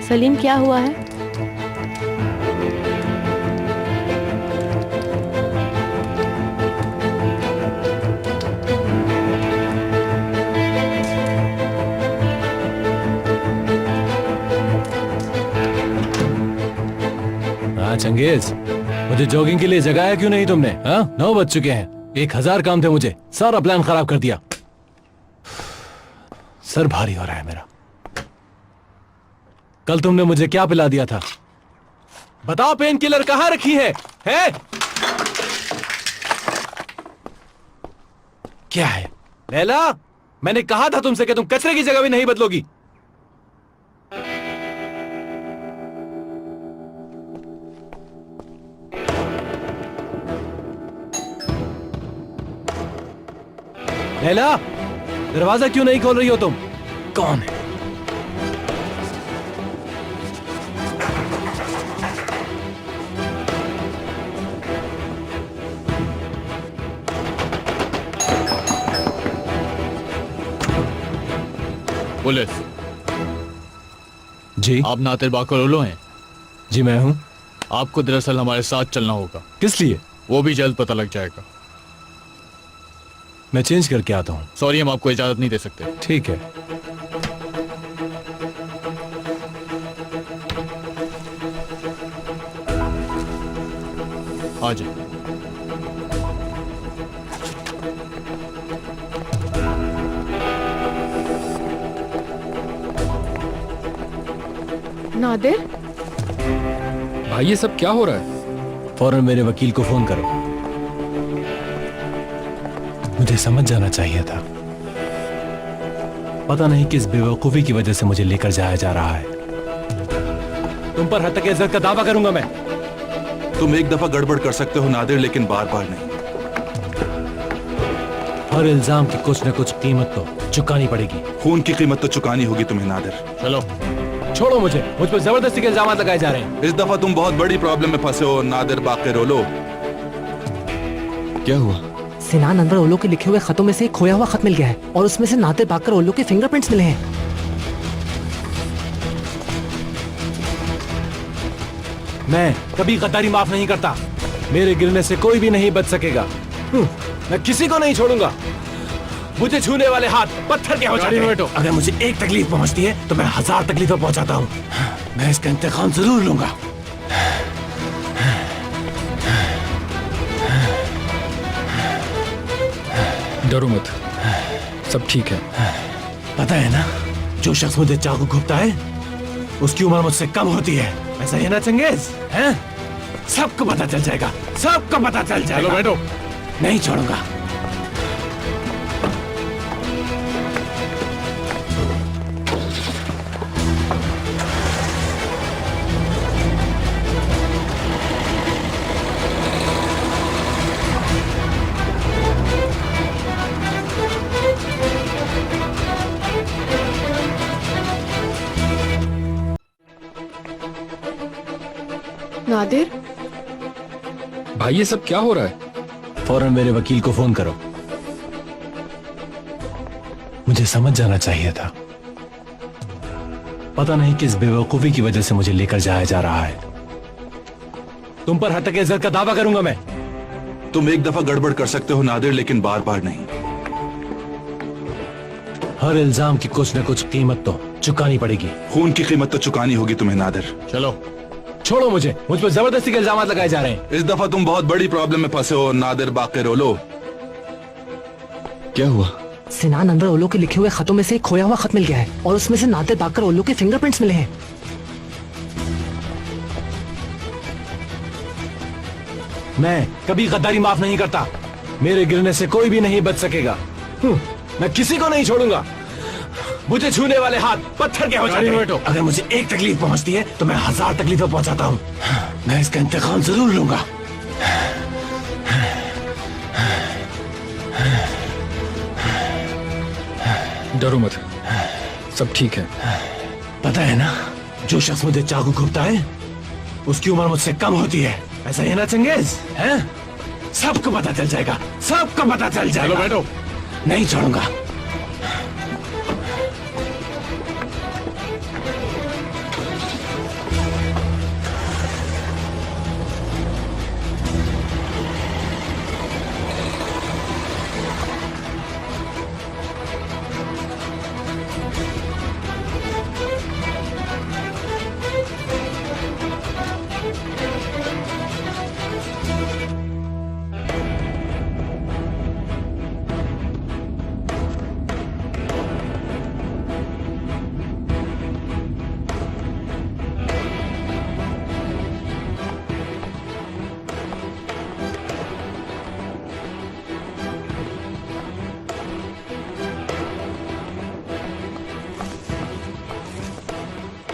सलीम क्या हुआ है? चंगेज, मुझे जॉगिंग के लिए जगाया क्यों नहीं तुमने? हाँ, 9 बज चुके हैं। 1000 काम थे मुझे, सारा प्लान खराब कर दिया। सर भारी हो रहा है मेरा। कल तुमने मुझे क्या पिला दिया था? बताओ, पेन किलर कहाँ रखी है? क्या है लैला? मैंने कहा था तुमसे कि तुम कचरे की जगह भी नहीं बदलोगी। लैला, दरवाजा क्यों नहीं खोल रही हो तुम? कौन है? पुलिस। जी आप नातिर बाकरोलो हैं? जी मैं हूं। आपको दरअसल हमारे साथ चलना होगा। किस लिए? वो भी जल्द पता लग जाएगा। मैं चेंज करके आता हूं। सॉरी, हम आपको इजाजत नहीं दे सकते। ठीक है। आ जाए। नादिर, भाई ये सब क्या हो रहा है? फौरन मेरे वकील को फोन करो। मुझे समझ जाना चाहिए था। पता नहीं किस बेवकूफी की वजह से मुझे लेकर जाया जा रहा है। तुम पर हद तक इज्जत का दावा करूंगा मैं। तुम एक दफा गड़बड़ कर सकते हो नादिर, लेकिन बार बार नहीं। हर इल्जाम की कुछ न कुछ कीमत तो चुकानी पड़ेगी। खून की कीमत तो चुकानी होगी तुम्हें नादिर। चलो। छोड़ो मुझे, मुझ पर जबरदस्ती के इल्जाम लगाए जा रहे हैं। इस दफा तुम बहुत बड़ी प्रॉब्लम में फंसे हो नादिर बाकरोलो। क्या हुआ? सिनान अनवर ओलो के लिखे हुए खतों में से एक खोया हुआ खत मिल गया है और उसमें से नादिर बाकर ओलो के फिंगरप्रिंट्स मिले हैं। मैं कभी गद्दारी माफ नहीं करता। मेरे गिरने से कोई भी नहीं बच सकेगा। मैं किसी को नहीं छोड़ूंगा। मुझे छूने वाले हाथ पत्थर के हो जाते हैं। अगर मुझे एक तकलीफ पहुंचती है तो मैं 1000 तकलीफें पहुंचाता हूं। मैं इसका इंतकाम जरूर लूंगा। डरो मत, सब ठीक है। पता है ना, जो शख्स मुझे चाकू घुपता है उसकी उम्र मुझसे कम होती है। ऐसा है ना चंगेज? हैं? सबको पता चल जाएगा, सबको पता चल जाएगा। चलो बैठो। नहीं छोड़ूंगा। नादिर, भाई ये सब क्या हो रहा है? फौरन मेरे वकील को फोन करो। मुझे समझ जाना चाहिए था। पता नहीं किस बेवकूफी की वजह से मुझे लेकर जाया जा रहा है। तुम पर हद तक इज्जत का दावा करूंगा मैं। तुम एक दफा गड़बड़ कर सकते हो नादिर, लेकिन बार बार नहीं। हर इल्जाम की कुछ न कुछ कीमत तो चुकानी पड़ेगी। खून की कीमत तो चुकानी होगी तुम्हें नादिर। चलो। छोड़ो मुझे, मुझ पर जबरदस्ती के इल्जाम लगाए जा रहे हैं। इस दफा तुम बहुत बड़ी प्रॉब्लम में फंसे हो नादिर बाकरोलो। क्या हुआ? सिनान अनवर ओलो के लिखे हुए खतों में से एक खोया हुआ खत मिल गया है और उसमें से नादिर बाकर ओलो के फिंगरप्रिंट्स मिले हैं। मैं कभी गद्दारी माफ नहीं करता। मेरे गिरने से कोई भी नहीं बच सकेगा। मैं किसी को नहीं छोड़ूंगा। मुझे छूने वाले हाथ पत्थर के हो जाते हैं। अगर मुझे एक तकलीफ पहुंचती है तो मैं 1000 तकलीफें पहुंचाता हूं। मैं इसका इंतकाम जरूर लूंगा। डरो मत, सब ठीक है। पता है ना, जो शख्स मुझे चाकू घुपता है उसकी उम्र मुझसे कम होती है। ऐसा है ना चंगेज? हैं? सबको पता चल जाएगा, सबको पता चल जाएगा। चलो बैठो। नहीं छोड़ूंगा।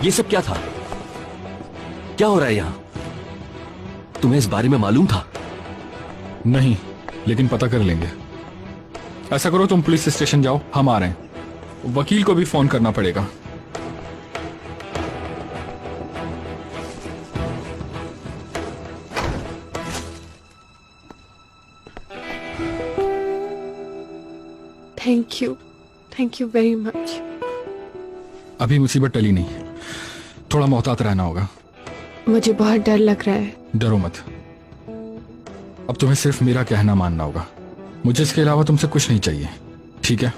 ये सब क्या था? क्या हो रहा है यहाँ? तुम्हें इस बारे में मालूम था? नहीं, लेकिन पता कर लेंगे। ऐसा करो, तुम पुलिस स्टेशन जाओ, हम आ रहे हैं। वकील को भी फोन करना पड़ेगा। Thank you very much. अभी मुसीबत टली नहीं, थोड़ा मोहतात रहना होगा। मुझे बहुत डर लग रहा है। डरो मत, अब तुम्हें सिर्फ मेरा कहना मानना होगा। मुझे इसके अलावा तुमसे कुछ नहीं चाहिए, ठीक है?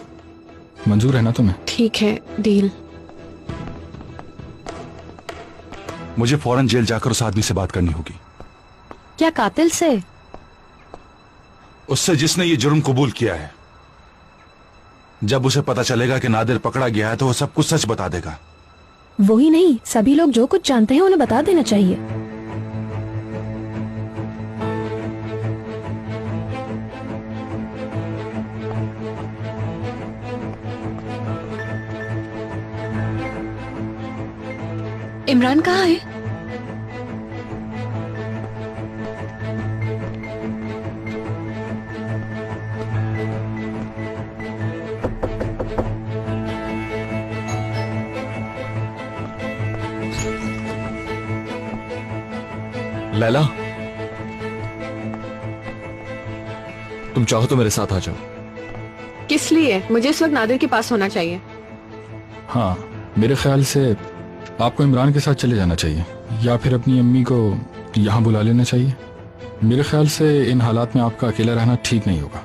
मंजूर है ना तुम्हें? ठीक है, डील। मुझे फौरन जेल जाकर उस आदमी से बात करनी होगी। क्या कातिल से? उससे जिसने ये जुर्म कबूल किया है। जब उसे पता चलेगा कि नादिर पकड़ा गया है तो वो सब कुछ सच बता देगा। वो ही नहीं, सभी लोग जो कुछ जानते हैं उन्हें बता देना चाहिए। इमरान कहाँ है? लैला, तुम चाहो तो मेरे साथ आ जाओ। किस लिए? मुझे इस वक्त नादिर के पास होना चाहिए। हाँ, मेरे ख्याल से आपको इमरान के साथ चले जाना चाहिए, या फिर अपनी अम्मी को यहाँ बुला लेना चाहिए। मेरे ख्याल से इन हालात में आपका अकेला रहना ठीक नहीं होगा।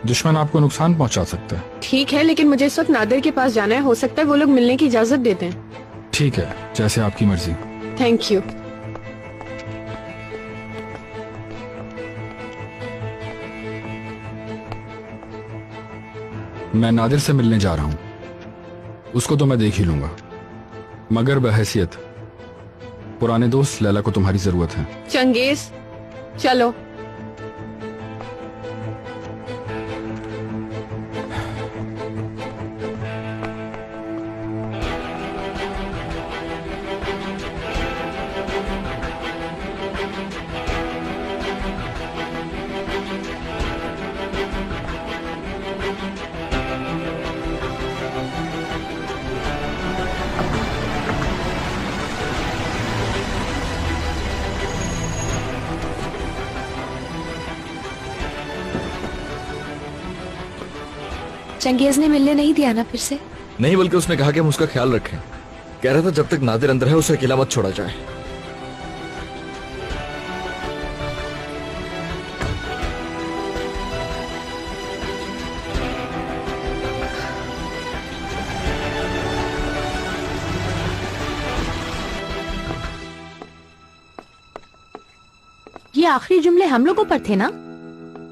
दुश्मन आपको नुकसान पहुंचा सकता है। ठीक है, लेकिन मुझे इस वक्त नादिर के पास जाना है। हो सकता है वो लोग मिलने की इजाजत देते हैं। ठीक है, जैसे आपकी मर्जी। Thank you. मैं नादिर से मिलने जा रहा हूं। उसको तो मैं देख ही लूंगा, मगर बहैसियत पुराने दोस्त लैला को तुम्हारी जरूरत है। चंगेज, चलो। चंगेज ने मिलने नहीं दिया ना फिर से? नहीं, बल्कि उसने कहा कि हम उसका ख्याल रखें। कह रहा था जब तक नादिर अंदर है उसे अकेला मत छोड़ा जाए। ये आखिरी जुमले हम लोगों पर थे ना,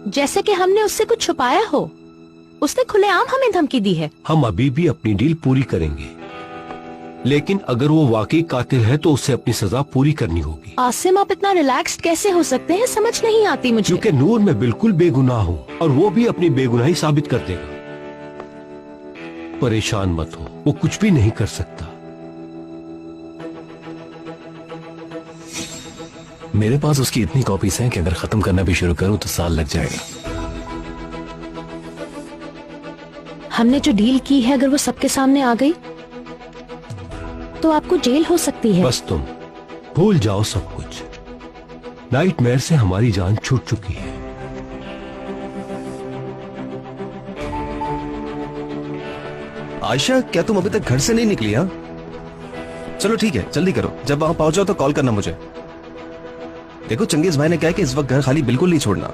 जैसे कि हमने उससे कुछ छुपाया हो। उसने खुलेआम हमें धमकी दी है। हम अभी भी अपनी डील पूरी करेंगे, लेकिन अगर वो वाकई कातिल है तो उसे अपनी सजा पूरी करनी होगी। आसिम, आप इतना रिलैक्स्ड कैसे हो सकते हैं? समझ नहीं आती मुझे। क्योंकि नूर मैं बिल्कुल बेगुनाह हूँ और वो भी अपनी बेगुनाही साबित कर देगा। परेशान मत हो, वो कुछ भी नहीं कर सकता। मेरे पास उसकी इतनी कॉपीज हैं कि अगर खत्म करना भी शुरू करूं तो साल लग जाएगा। हमने जो डील की है, अगर वो सबके सामने आ गई तो आपको जेल हो सकती है। बस तुम भूल जाओ सब कुछ। नाइटमेयर से हमारी जान छूट चुकी है। आयशा, क्या तुम अभी तक घर से नहीं निकली? हाँ, चलो ठीक है, जल्दी करो। जब वहां पहुंचो तो कॉल करना मुझे। देखो, चंगेज भाई ने कहा कि इस वक्त घर खाली बिल्कुल नहीं छोड़ना।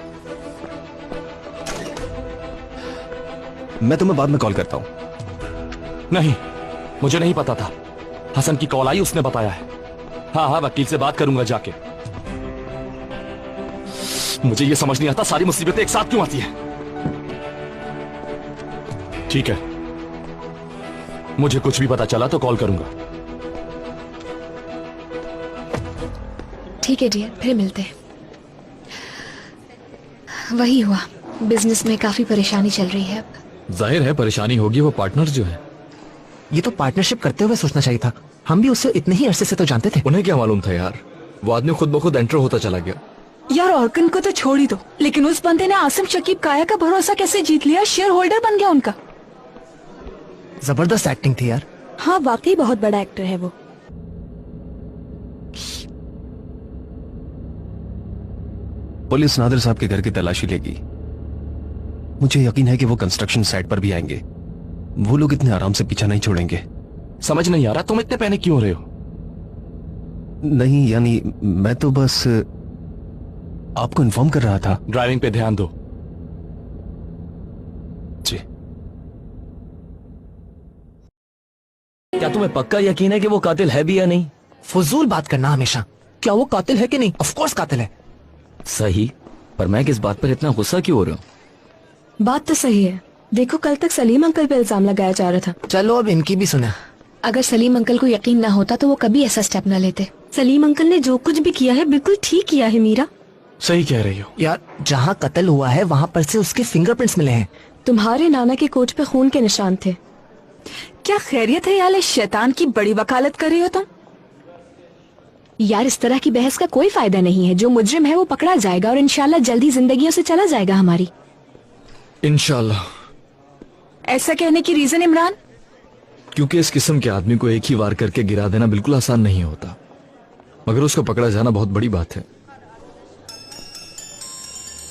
मैं तुम्हें बाद में कॉल करता हूं। नहीं, मुझे नहीं पता था। हसन की कॉल आई, उसने बताया है। हाँ हाँ, वकील से बात करूंगा जाके। मुझे ये समझ नहीं आता सारी मुसीबतें एक साथ क्यों आती है। ठीक है, मुझे कुछ भी पता चला तो कॉल करूंगा। ठीक है डियर, फिर मिलते हैं। वही हुआ, बिजनेस में काफी परेशानी चल रही है अब। जाहिर है परेशानी होगी, वो पार्टनर जो है। ये तो पार्टनरशिप करते हुए सोचना चाहिए था। हम भी उससे इतने ही अरसे से तो जानते थे। उन्हें क्या मालूम था यार, वो आदमी खुद ब खुद एंटर होता चला गया। यार ऑर्कन को तो छोड़ ही दो, लेकिन उस बंदे ने आसिम शकीब काया का भरोसा कैसे जीत लिया, शेयर होल्डर बन गया उनका। जबरदस्त एक्टिंग थी यार। हाँ वाकई बहुत बड़ा एक्टर है वो। पुलिस नादिर साहब के घर की तलाशी लेगी। मुझे यकीन है कि वो कंस्ट्रक्शन साइट पर भी आएंगे। वो लोग इतने आराम से पीछा नहीं छोड़ेंगे। समझ नहीं आ रहा तुम इतने पैनिक क्यों हो रहे हो? नहीं यानी मैं तो बस आपको इन्फॉर्म कर रहा था। ड्राइविंग पे ध्यान दो। जी। क्या तुम्हें पक्का यकीन है कि वो कातिल है भी या नहीं? फजूल बात करना हमेशा। क्या वो कातिल है कि नहीं? ऑफ कोर्स कातिल है। सही, पर मैं किस बात पर इतना गुस्सा क्यों हो रहा हूँ? बात तो सही है। देखो कल तक सलीम अंकल पे इल्जाम लगाया जा रहा था। चलो अब इनकी भी सुना। अगर सलीम अंकल को यकीन ना होता तो वो कभी ऐसा स्टेप ना लेते। सलीम अंकल ने जो कुछ भी किया है बिल्कुल ठीक किया है मीरा। सही कह रही हो यार, जहाँ कत्ल हुआ है वहाँ पर से उसके फिंगरप्रिंट्स मिले हैं। तुम्हारे नाना के कोट पे खून के निशान थे। क्या खैरियत है यार, इस शैतान की बड़ी वकालत कर रही हो तुम? यार इस तरह की बहस का कोई फायदा नहीं है। जो मुजरिम है वो पकड़ा जाएगा और इंशाल्लाह जल्दी जिंदगियों से चला जाएगा हमारी। इंशाल्लाह। ऐसा कहने की रीजन इमरान? क्योंकि इस किस्म के आदमी को एक ही वार करके गिरा देना बिल्कुल आसान नहीं होता, मगर उसका पकड़ा जाना बहुत बड़ी बात है।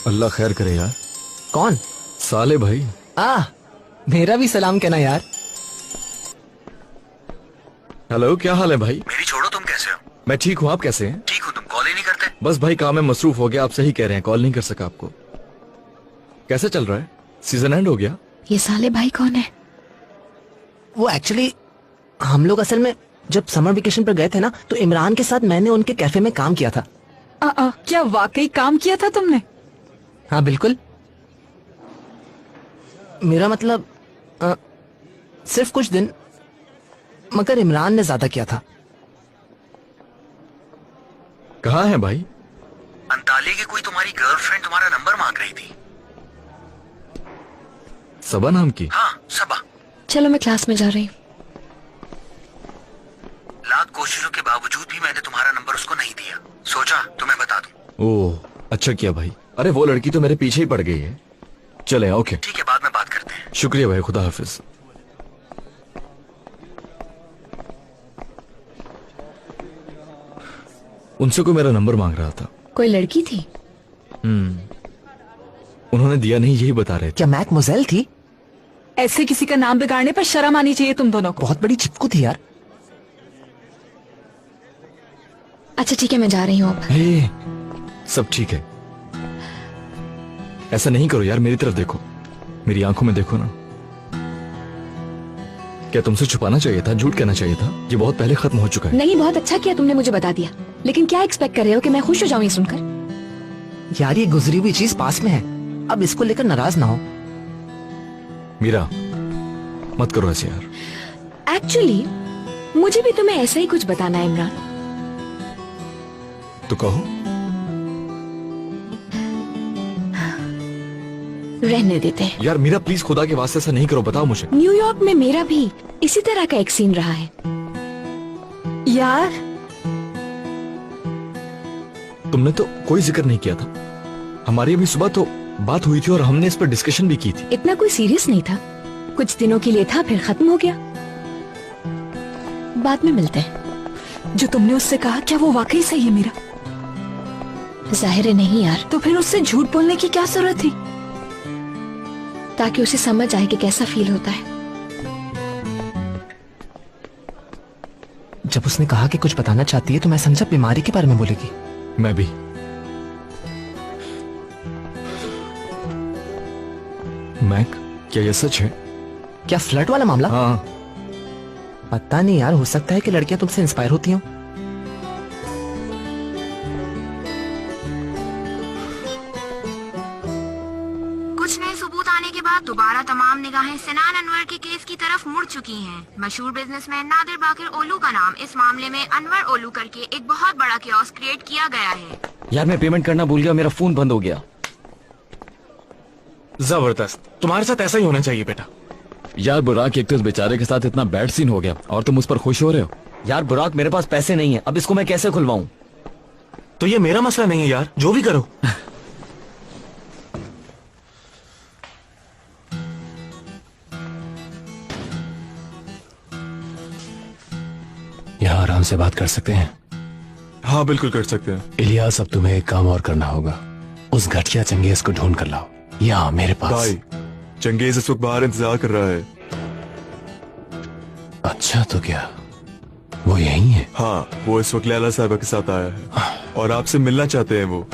अल्लाह खैर करे यार। कौन? साले भाई। मेरा भी सलाम कहना यार। हेलो, क्या हाल है भाई? मेरी छोड़ो, तुम कैसे हो? मैं ठीक हूँ, आप कैसे हैं? ठीक हूँ, तुम कॉल ही नहीं करते। बस भाई काम में मसरूफ हो गया, आप सही कह रहे हैं, कॉल नहीं कर सका आपको। कैसे चल रहा है? सीजन एंड हो गया? ये साले भाई कौन है? वो एक्चुअली हम लोग असल में जब समर वेकेशन पर गए थे ना, तो इमरान के साथ मैंने उनके कैफे में काम किया था। क्या वाकई काम किया था तुमने? हाँ बिल्कुल। मेरा मतलब सिर्फ कुछ दिन, मगर इमरान ने ज्यादा किया था। कहाँ है भाई? अंताली की कोई तुम्हारी गर्लफ्रेंड तुम्हारा नंबर मांग रही थी। सबा नाम की? हाँ, सबा। चलो मैं क्लास में जा रही हूँ। लाख कोशिशों के बावजूद भी मैंने तुम्हारा नंबर उसको नहीं दिया। सोचा तुम्हें बता दूं। ओह अच्छा किया भाई। अरे वो लड़की तो मेरे पीछे ही पड़ गई है। चले ओके। ठीक है, बाद में बात करते हैं। शुक्रिया भाई, खुदा हाफिज। उनसे कोई मेरा नंबर मांग रहा था। कोई लड़की थी? उन्होंने दिया नहीं, यही बता रहे थे। क्या मैक मोजेल थी? ऐसे किसी का नाम बिगाड़ने पर शर्म आनी चाहिए तुम दोनों को। बहुत बड़ी चिपकू थी यार। अच्छा ठीक है, मैं जा रही हूँ अब। हे, सब ठीक है। ऐसा नहीं करो यार, मेरी तरफ देखो, मेरी आंखों में देखो ना। क्या तुमसे छुपाना चाहिए था, झूठ कहना चाहिए था? ये बहुत पहले खत्म हो चुका है। नहीं, बहुत अच्छा किया तुमने मुझे बता दिया, लेकिन क्या एक्सपेक्ट कर रहे हो कि मैं खुश हो जाऊं ये सुनकर? यार ये गुजरी हुई चीज पास में है, अब इसको लेकर नाराज ना हो। मीरा मत करो ऐसे यार। एक्चुअली मुझे भी तुम्हें ऐसा ही कुछ बताना है इमरान। तो कहो। रहने देते हैं। यार मीरा प्लीज खुदा के वास्ते ऐसा नहीं करो, बताओ मुझे। न्यूयॉर्क में मेरा भी इसी तरह का एक सीन रहा है। यार तुमने तो कोई जिक्र नहीं किया था। हमारी अभी सुबह तो बात हुई थी और हमने इस पर डिस्कशन भी की थी। इतना कोई सीरियस नहीं था, कुछ दिनों के लिए था, फिर खत्म हो गया। बाद में मिलते हैं। जो तुमने उससे कहा, क्या वो वाकई सही है मेरा? जाहिर है नहीं यार। तो फिर उससे झूठ बोलने की क्या जरूरत थी? ताकि उसे समझ आए कि कैसा फील होता है। जब उसने कहा कि कुछ बताना चाहती है तो मैं समझा बीमारी के बारे में बोलेगी। मैं भी। मैक, क्या ये सच है? क्या फ्लर्ट वाला मामला? हाँ। पता नहीं यार, हो सकता है कि लड़कियां तुमसे इंस्पायर होती हों। कुछ नए सबूत आने के बाद दोबारा तमाम निगाहें सिनान अनवर के केस की तरफ मुड़ चुकी हैं। मशहूर बिजनेसमैन नादिर बाकिर ओलू का नाम इस मामले में अनवर ओलू करके एक बहुत बड़ा कियोस क्रिएट किया गया है। यार मैं पेमेंट करना भूल गया, मेरा फोन बंद हो गया। जबरदस्त, तुम्हारे साथ ऐसा ही होना चाहिए बेटा। यार बुराक एक तो इस बेचारे के साथ इतना बैड सीन हो गया और तुम उस पर खुश हो रहे हो। यार बुराक, मेरे पास पैसे नहीं है, अब इसको मैं कैसे खुलवाऊं? तो ये मेरा मसला नहीं है यार, जो भी करो। यहाँ आराम से बात कर सकते हैं? हाँ बिल्कुल कर सकते हैं। इलियास, अब तुम्हें एक काम और करना होगा। उस घटिया चंगेज को ढूंढ कर लाओ यहाँ मेरे पास। भाई, चंगेज इस वक्त बाहर इंतजार कर रहा है। अच्छा, तो क्या वो यही है? हाँ, वो इस वक्त लैला साहिबा के साथ आया है और आपसे मिलना चाहते हैं वो।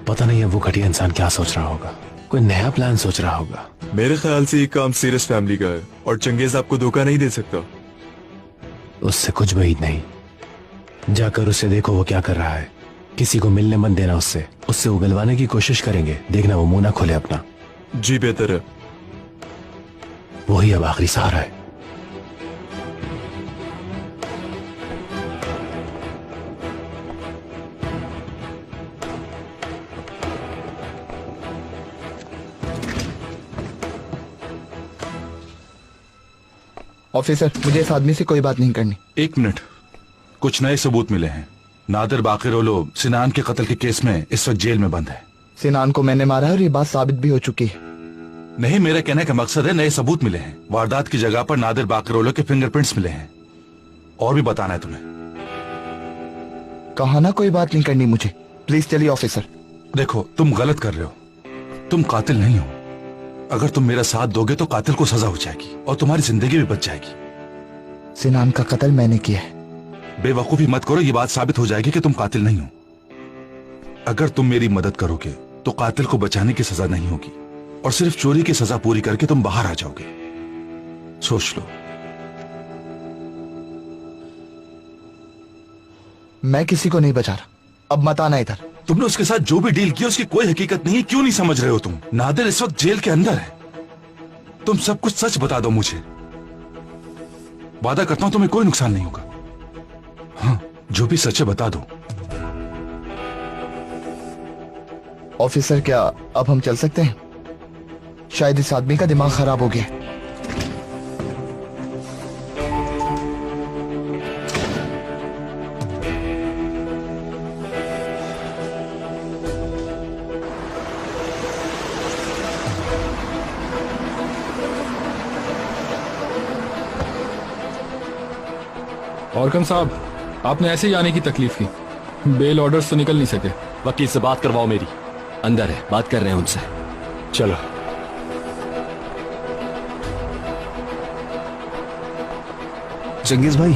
पता नहीं है वो घटिया इंसान क्या सोच रहा होगा, कोई नया प्लान सोच रहा होगा। मेरे ख्याल से ये काम सीरियस फैमिली का है और चंगेज आपको धोखा नहीं दे सकता। उससे कुछ उम्मीद नहीं। जाकर उसे देखो वो क्या कर रहा है। किसी को मिलने मत देना उससे उगलवाने की कोशिश करेंगे, देखना वो मुंह ना खोले अपना। जी बेहतर है। वही अब आखिरी सहारा है। ऑफिसर, मुझे इस आदमी से कोई बात नहीं करनी। एक मिनट, कुछ नए सबूत मिले हैं। नादिर बाकिर ओलो सिनान के कत्ल के केस में इस वक्त जेल में बंद है। सिनान को मैंने मारा है और ये बात साबित भी हो चुकी है। नहीं, मेरे कहने का मकसद है नए सबूत मिले हैं। वारदात की जगह पर नादिर बाकिर ओलो के फिंगरप्रिंट्स मिले हैं। और भी बताना है तुम्हें? कहा ना कोई बात नहीं करनी मुझे। प्लीज चलिए ऑफिसर। देखो, तुम गलत कर रहे हो। तुम कातिल नहीं हो। अगर तुम मेरा साथ दोगे तो कातिल को सजा हो जाएगी और तुम्हारी जिंदगी भी बच जाएगी। सिनान का कत्ल मैंने किया है। बेवकूफी मत करो, ये बात साबित हो जाएगी कि तुम कातिल नहीं हो। अगर तुम मेरी मदद करोगे तो कातिल को बचाने की सजा नहीं होगी और सिर्फ चोरी की सजा पूरी करके तुम बाहर आ जाओगे। सोच लो। मैं किसी को नहीं बचा रहा, अब मत आना इधर। तुमने उसके साथ जो भी डील की उसकी कोई हकीकत नहीं है। क्यों नहीं समझ रहे हो तुम? नादिर इस वक्त जेल के अंदर है। तुम सब कुछ सच बता दो मुझे। वादा करता हूं तुम्हें कोई नुकसान नहीं होगा। हाँ, जो भी सच है बता दो। ऑफिसर, क्या अब हम चल सकते हैं? शायद इस आदमी का दिमाग खराब हो गया है। ऑर्गन साहब, आपने ऐसे ही आने की तकलीफ की। बेल ऑर्डर्स तो निकल नहीं सके। वकील से बात करवाओ मेरी। अंदर है, बात कर रहे हैं उनसे। चलो। चंगेज भाई,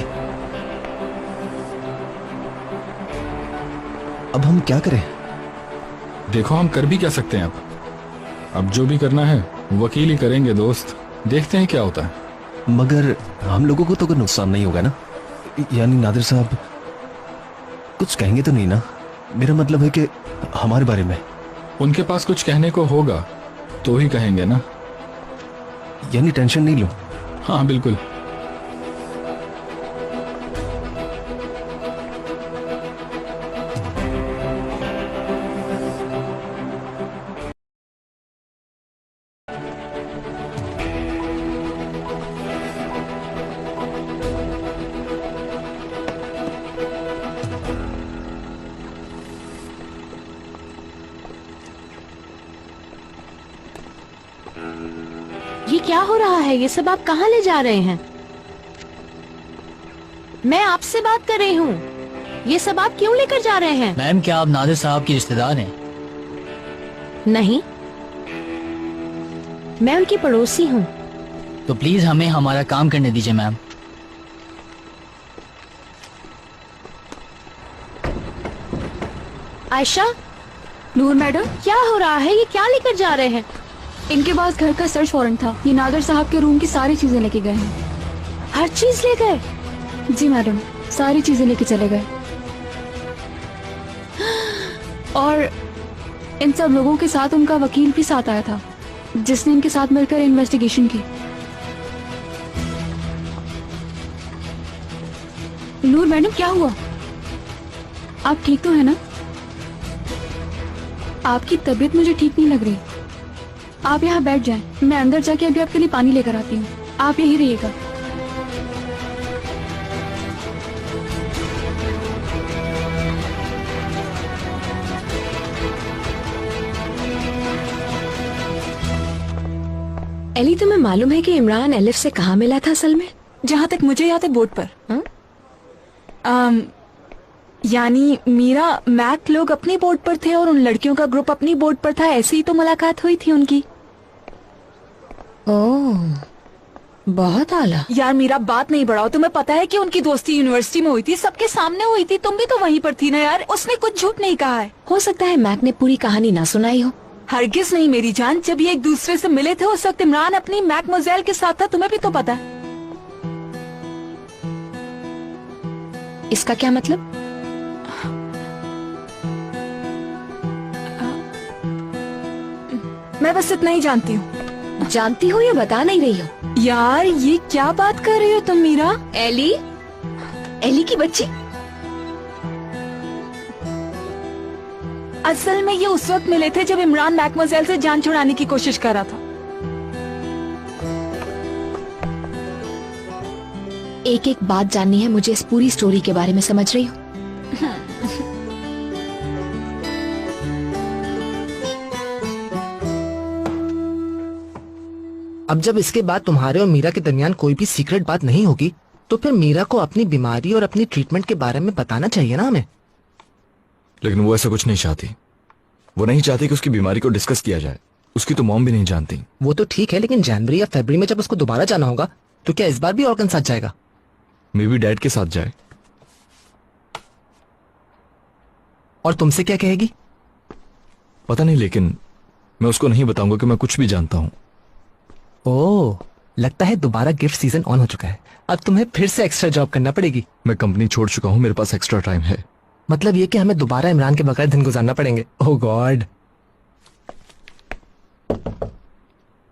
अब हम क्या करें? देखो, हम कर भी क्या सकते हैं अब जो भी करना है वकील ही करेंगे दोस्त। देखते हैं क्या होता है। मगर हम लोगों को तो कोई नुकसान नहीं होगा ना? यानी नादिर साहब कुछ कहेंगे तो नहीं ना? मेरा मतलब है कि हमारे बारे में। उनके पास कुछ कहने को होगा तो ही कहेंगे ना। यानी टेंशन नहीं लो। हाँ बिल्कुल। ये क्या हो रहा है? ये सब आप कहाँ ले जा रहे हैं? मैं आपसे बात कर रही हूँ। ये सब आप क्यों लेकर जा रहे हैं? मैम, क्या आप नादिर साहब की रिश्तेदार हैं? नहीं, मैं उनकी पड़ोसी हूँ। तो प्लीज हमें हमारा काम करने दीजिए मैम। आयशा। नूर मैडम, क्या हो रहा है? ये क्या लेकर जा रहे हैं? इनके पास घर का सर्च वारंट था। ये नादिर साहब के रूम की सारी चीजें लेके गए हैं। हर चीज ले गए? जी मैडम, सारी चीजें लेके चले गए। और इन सब लोगों के साथ उनका वकील भी साथ आया था, जिसने इनके साथ मिलकर इन्वेस्टिगेशन की। नूर मैडम, क्या हुआ? आप ठीक तो है ना? आपकी तबीयत मुझे ठीक नहीं लग रही। आप यहाँ बैठ जाएं, मैं अंदर जाके अभी आपके लिए पानी लेकर आती हूँ। आप यहीं रहिएगा। एली, तुम्हें मालूम है कि इमरान एलिफ से कहाँ मिला था असल में? जहाँ तक मुझे याद है बोर्ड पर। यानी मीरा मैक लोग अपनी बोर्ड पर थे और उन लड़कियों का ग्रुप अपनी बोर्ड पर था, ऐसी ही तो मुलाकात हुई थी उनकी। ओह, बहुत आला। यार मीरा बात नहीं बढ़ाओ, तुम्हें पता है कि उनकी दोस्ती यूनिवर्सिटी में हुई थी, सबके सामने हुई थी, तुम भी तो वहीं पर थी ना यार। उसने कुछ झूठ नहीं कहा है। हो सकता है मैक ने पूरी कहानी ना सुनाई हो। हरगिज नहीं मेरी जान, जब ये एक दूसरे से मिले थे उस वक्त इमरान अपनी मैकमोजेल के साथ था, तुम्हें भी तो पता है। इसका क्या मतलब? मैं बस इतना ही जानती हूँ। जानती हो या बता नहीं रही हो? यार ये क्या बात कर रही हो तुम मीरा? एली, एली की बच्ची? असल में ये उस वक्त मिले थे जब इमरान मैकमोजेल से जान छुड़ाने की कोशिश कर रहा था। एक एक बात जाननी है मुझे इस पूरी स्टोरी के बारे में, समझ रही हो? अब जब इसके बाद तुम्हारे और मीरा के दरमियान कोई भी सीक्रेट बात नहीं होगी तो फिर मीरा को अपनी बीमारी और अपनी ट्रीटमेंट के बारे में बताना चाहिए ना हमें। लेकिन वो ऐसा कुछ नहीं चाहती। वो नहीं चाहती कि उसकी बीमारी को डिस्कस किया जाए। उसकी तो मॉम भी नहीं जानती। वो तो ठीक है, लेकिन जनवरी या फरवरी में जब उसको दोबारा जाना होगा तो क्या इस बार भी ऑर्गन साथ जाएगा? मे बी डैड के साथ जाए। और तुमसे क्या कहेगी? पता नहीं, लेकिन मैं उसको नहीं बताऊंगा कि मैं कुछ भी जानता हूँ। ओह, लगता है दोबारा गिफ्ट सीजन ऑन हो चुका है। अब तुम्हें फिर से एक्स्ट्रा जॉब करना पड़ेगी। मैं कंपनी छोड़ चुका हूँ, मेरे पास एक्स्ट्रा टाइम है। मतलब ये कि हमें दोबारा इमरान के बगैर दिन गुजारना पड़ेंगे। ओह गॉड।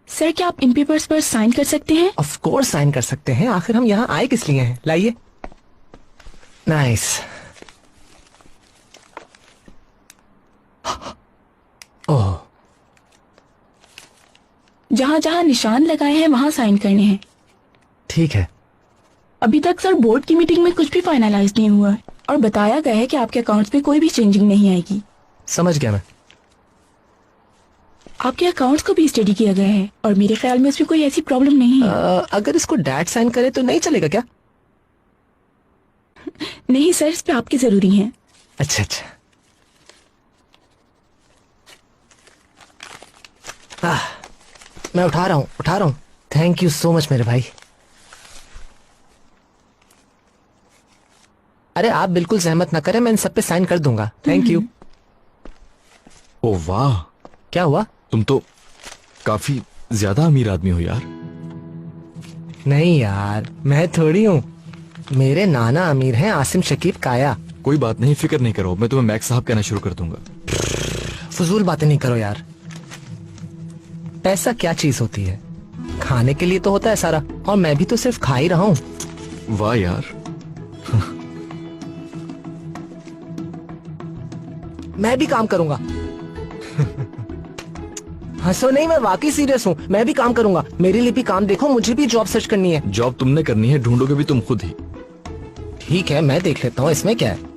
सर, क्या आप इन पेपर्स पर साइन कर सकते हैं? ऑफ कोर्स साइन कर सकते हैं, आखिर हम यहाँ आए किस लिए हैं। लाइए। नाइस। ओह, जहाँ जहाँ निशान लगाए हैं वहाँ साइन करने हैं। ठीक है। अभी तक सर बोर्ड की मीटिंग में कुछ भी फाइनलाइज नहीं हुआ है और बताया गया है कि आपके अकाउंट्स में कोई भी चेंजिंग नहीं आएगी। समझ गया मैं। आपके अकाउंट्स को भी स्टडी किया गया है और मेरे ख्याल में उसमें कोई ऐसी प्रॉब्लम नहीं है। अगर इसको डैड साइन करे तो नहीं चलेगा क्या? नहीं सर, इस पे आपके जरूरी हैं। अच्छा अच्छा। मैं उठा रहा हूँ। थैंक यू सो मच मेरे भाई। अरे आप बिल्कुल सहमत ना करें, मैं इन सब पे साइन कर दूंगा। Thank you. ओह वाह, क्या हुआ? तुम तो काफी ज्यादा अमीर आदमी हो यार। नहीं यार, मैं थोड़ी हूँ। मेरे नाना अमीर हैं, आसिम शकीब काया। कोई बात नहीं, फिक्र नहीं करो, मैं तुम्हें मैक साहब कहना शुरू कर दूंगा। फजूल बातें नहीं करो यार। पैसा क्या चीज होती है? खाने के लिए तो होता है सारा, और मैं भी तो सिर्फ खा ही रहा हूँ। वाह यार। मैं भी काम करूंगा। हंसो नहीं, मैं वाकई सीरियस हूँ। मैं भी काम करूंगा। मेरे लिए भी काम देखो, मुझे भी जॉब सर्च करनी है। जॉब तुमने करनी है, ढूंढोगे भी तुम खुद ही। ठीक है, मैं देख लेता हूँ, इसमें क्या है।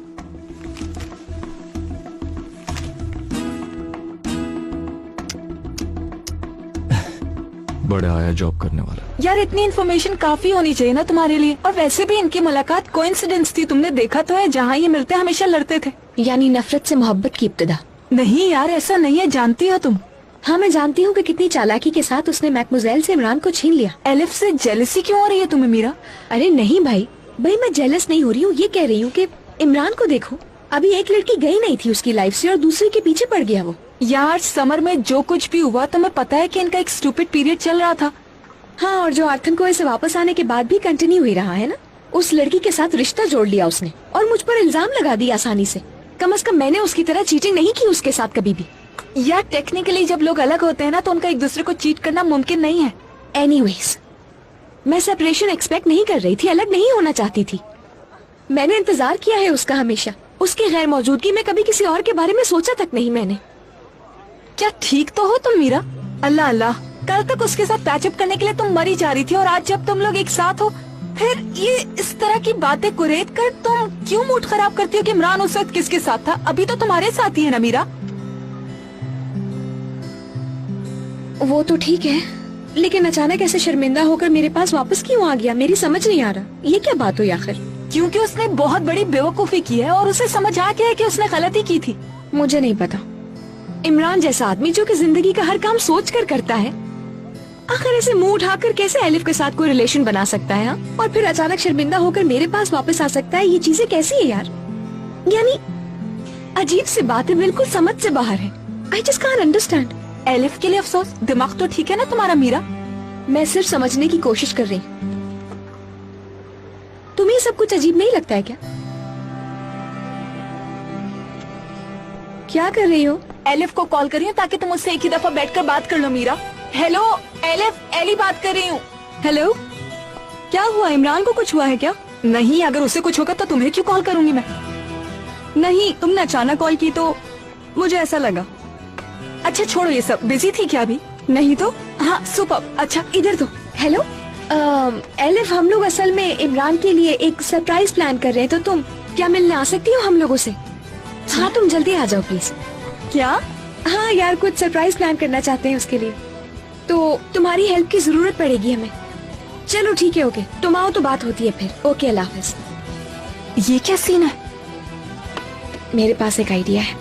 बड़ा आया जॉब करने वाला। यार इतनी इन्फॉर्मेशन काफी होनी चाहिए ना तुम्हारे लिए। और वैसे भी इनकी मुलाकात कोइंसिडेंस थी, तुमने देखा तो है, जहाँ ये मिलते हमेशा लड़ते थे। यानी नफरत से मोहब्बत की इब्तिदा? नहीं यार, ऐसा नहीं है, जानती हो तुम। हाँ, मैं जानती हूँ कि कितनी चालाकी के साथ उसने मैकमुजेल से इमरान को छीन लिया। एलिफ से जेलसी क्यों हो रही है तुम्हें मीरा? अरे नहीं भाई, मैं जेलस नहीं हो रही हूँ। ये कह रही हूँ कि इमरान को देखो, अभी एक लड़की गई नहीं थी उसकी लाइफ से और दूसरे के पीछे पड़ गया वो। यार समर में जो कुछ भी हुआ, तुम्हें पता है कि इनका एक स्टूपिड पीरियड चल रहा था। हाँ, और जो आर्थन को ऐसे वापस आने के बाद भी कंटिन्यू ही रहा है ना। उस लड़की के साथ रिश्ता जोड़ लिया उसने और मुझ पर इल्जाम लगा दिया आसानी से। कम से कम मैंने उसकी तरह चीटिंग नहीं की उसके साथ कभी भी। यार टेक्निकली जब लोग अलग होते हैं ना, तो उनका एक दूसरे को चीट करना मुमकिन नहीं है। एनीवेज, मैं सेपरेशन एक्सपेक्ट नहीं कर रही थी, अलग नहीं होना चाहती थी। मैंने इंतजार किया है उसका हमेशा। उसकी गैर मौजूदगी में कभी किसी और के बारे में सोचा तक नहीं मैंने। क्या ठीक तो हो तुम मीरा? अल्लाह अल्लाह, कल तक उसके साथ पैचअप करने के लिए तुम मरी जा रही थी और आज जब तुम लोग एक साथ हो फिर ये इस तरह की बातें कुरेद कर तुम क्यों मूड खराब करती हो कि इमरान उस वक्त किसके साथ था? अभी तो तुम्हारे साथ ही है ना मीरा। वो तो ठीक है, लेकिन अचानक ऐसे शर्मिंदा होकर मेरे पास वापस क्यों आ गया? मेरी समझ नहीं आ रहा ये क्या बात हुई आखिर। क्योंकि उसने बहुत बड़ी बेवकूफी की है और उसे समझ आ गया है कि उसने गलती की थी। मुझे नहीं पता। इमरान जैसा आदमी जो कि जिंदगी का हर काम सोच कर करता है, आखिर ऐसे मुंह उठाकर कैसे एलिफ के साथ कोई रिलेशन बना सकता है? और फिर अचानक शर्मिंदा होकर मेरे पास वापस आ सकता है? ये चीजें कैसी है यार? यानी अजीब सी बात है, बिल्कुल समझ से बाहर है। I just can't understand. Elif के लिए अफसोस, दिमाग तो ठीक है ना तुम्हारा मीरा? मैं सिर्फ समझने की कोशिश कर रही। तुम्हें ये सब कुछ अजीब नहीं लगता है क्या? क्या कर रही हो? एलिफ को कॉल कर रही हूँ ताकि तुम उससे एक ही दफा बैठकर बात कर लो मीरा। हेलो एलिफ, एली बात कर रही हूँ। हेलो, क्या हुआ? इमरान को कुछ हुआ है क्या? नहीं, अगर उसे कुछ होगा तो तुम्हें क्यों कॉल करूंगी मैं? नहीं, तुमने अचानक कॉल की तो मुझे ऐसा लगा। अच्छा छोड़ो ये सब, बिजी थी क्या अभी? नहीं तो हाँ सुपर। अच्छा इधर तो। हेलो एलिफ, हम लोग असल में इमरान के लिए एक सरप्राइज प्लान कर रहे हैं, तो तुम क्या मिलने आ सकती हो हम लोगों से? हाँ तुम जल्दी आ जाओ प्लीज। क्या? हाँ यार, कुछ सरप्राइज प्लान करना चाहते हैं उसके लिए, तो तुम्हारी हेल्प की जरूरत पड़ेगी हमें। चलो ठीक है, ओके तुम आओ तो बात होती है फिर। ओके अल्लाह हाफिज। ये क्या सीन है? मेरे पास एक आइडिया है।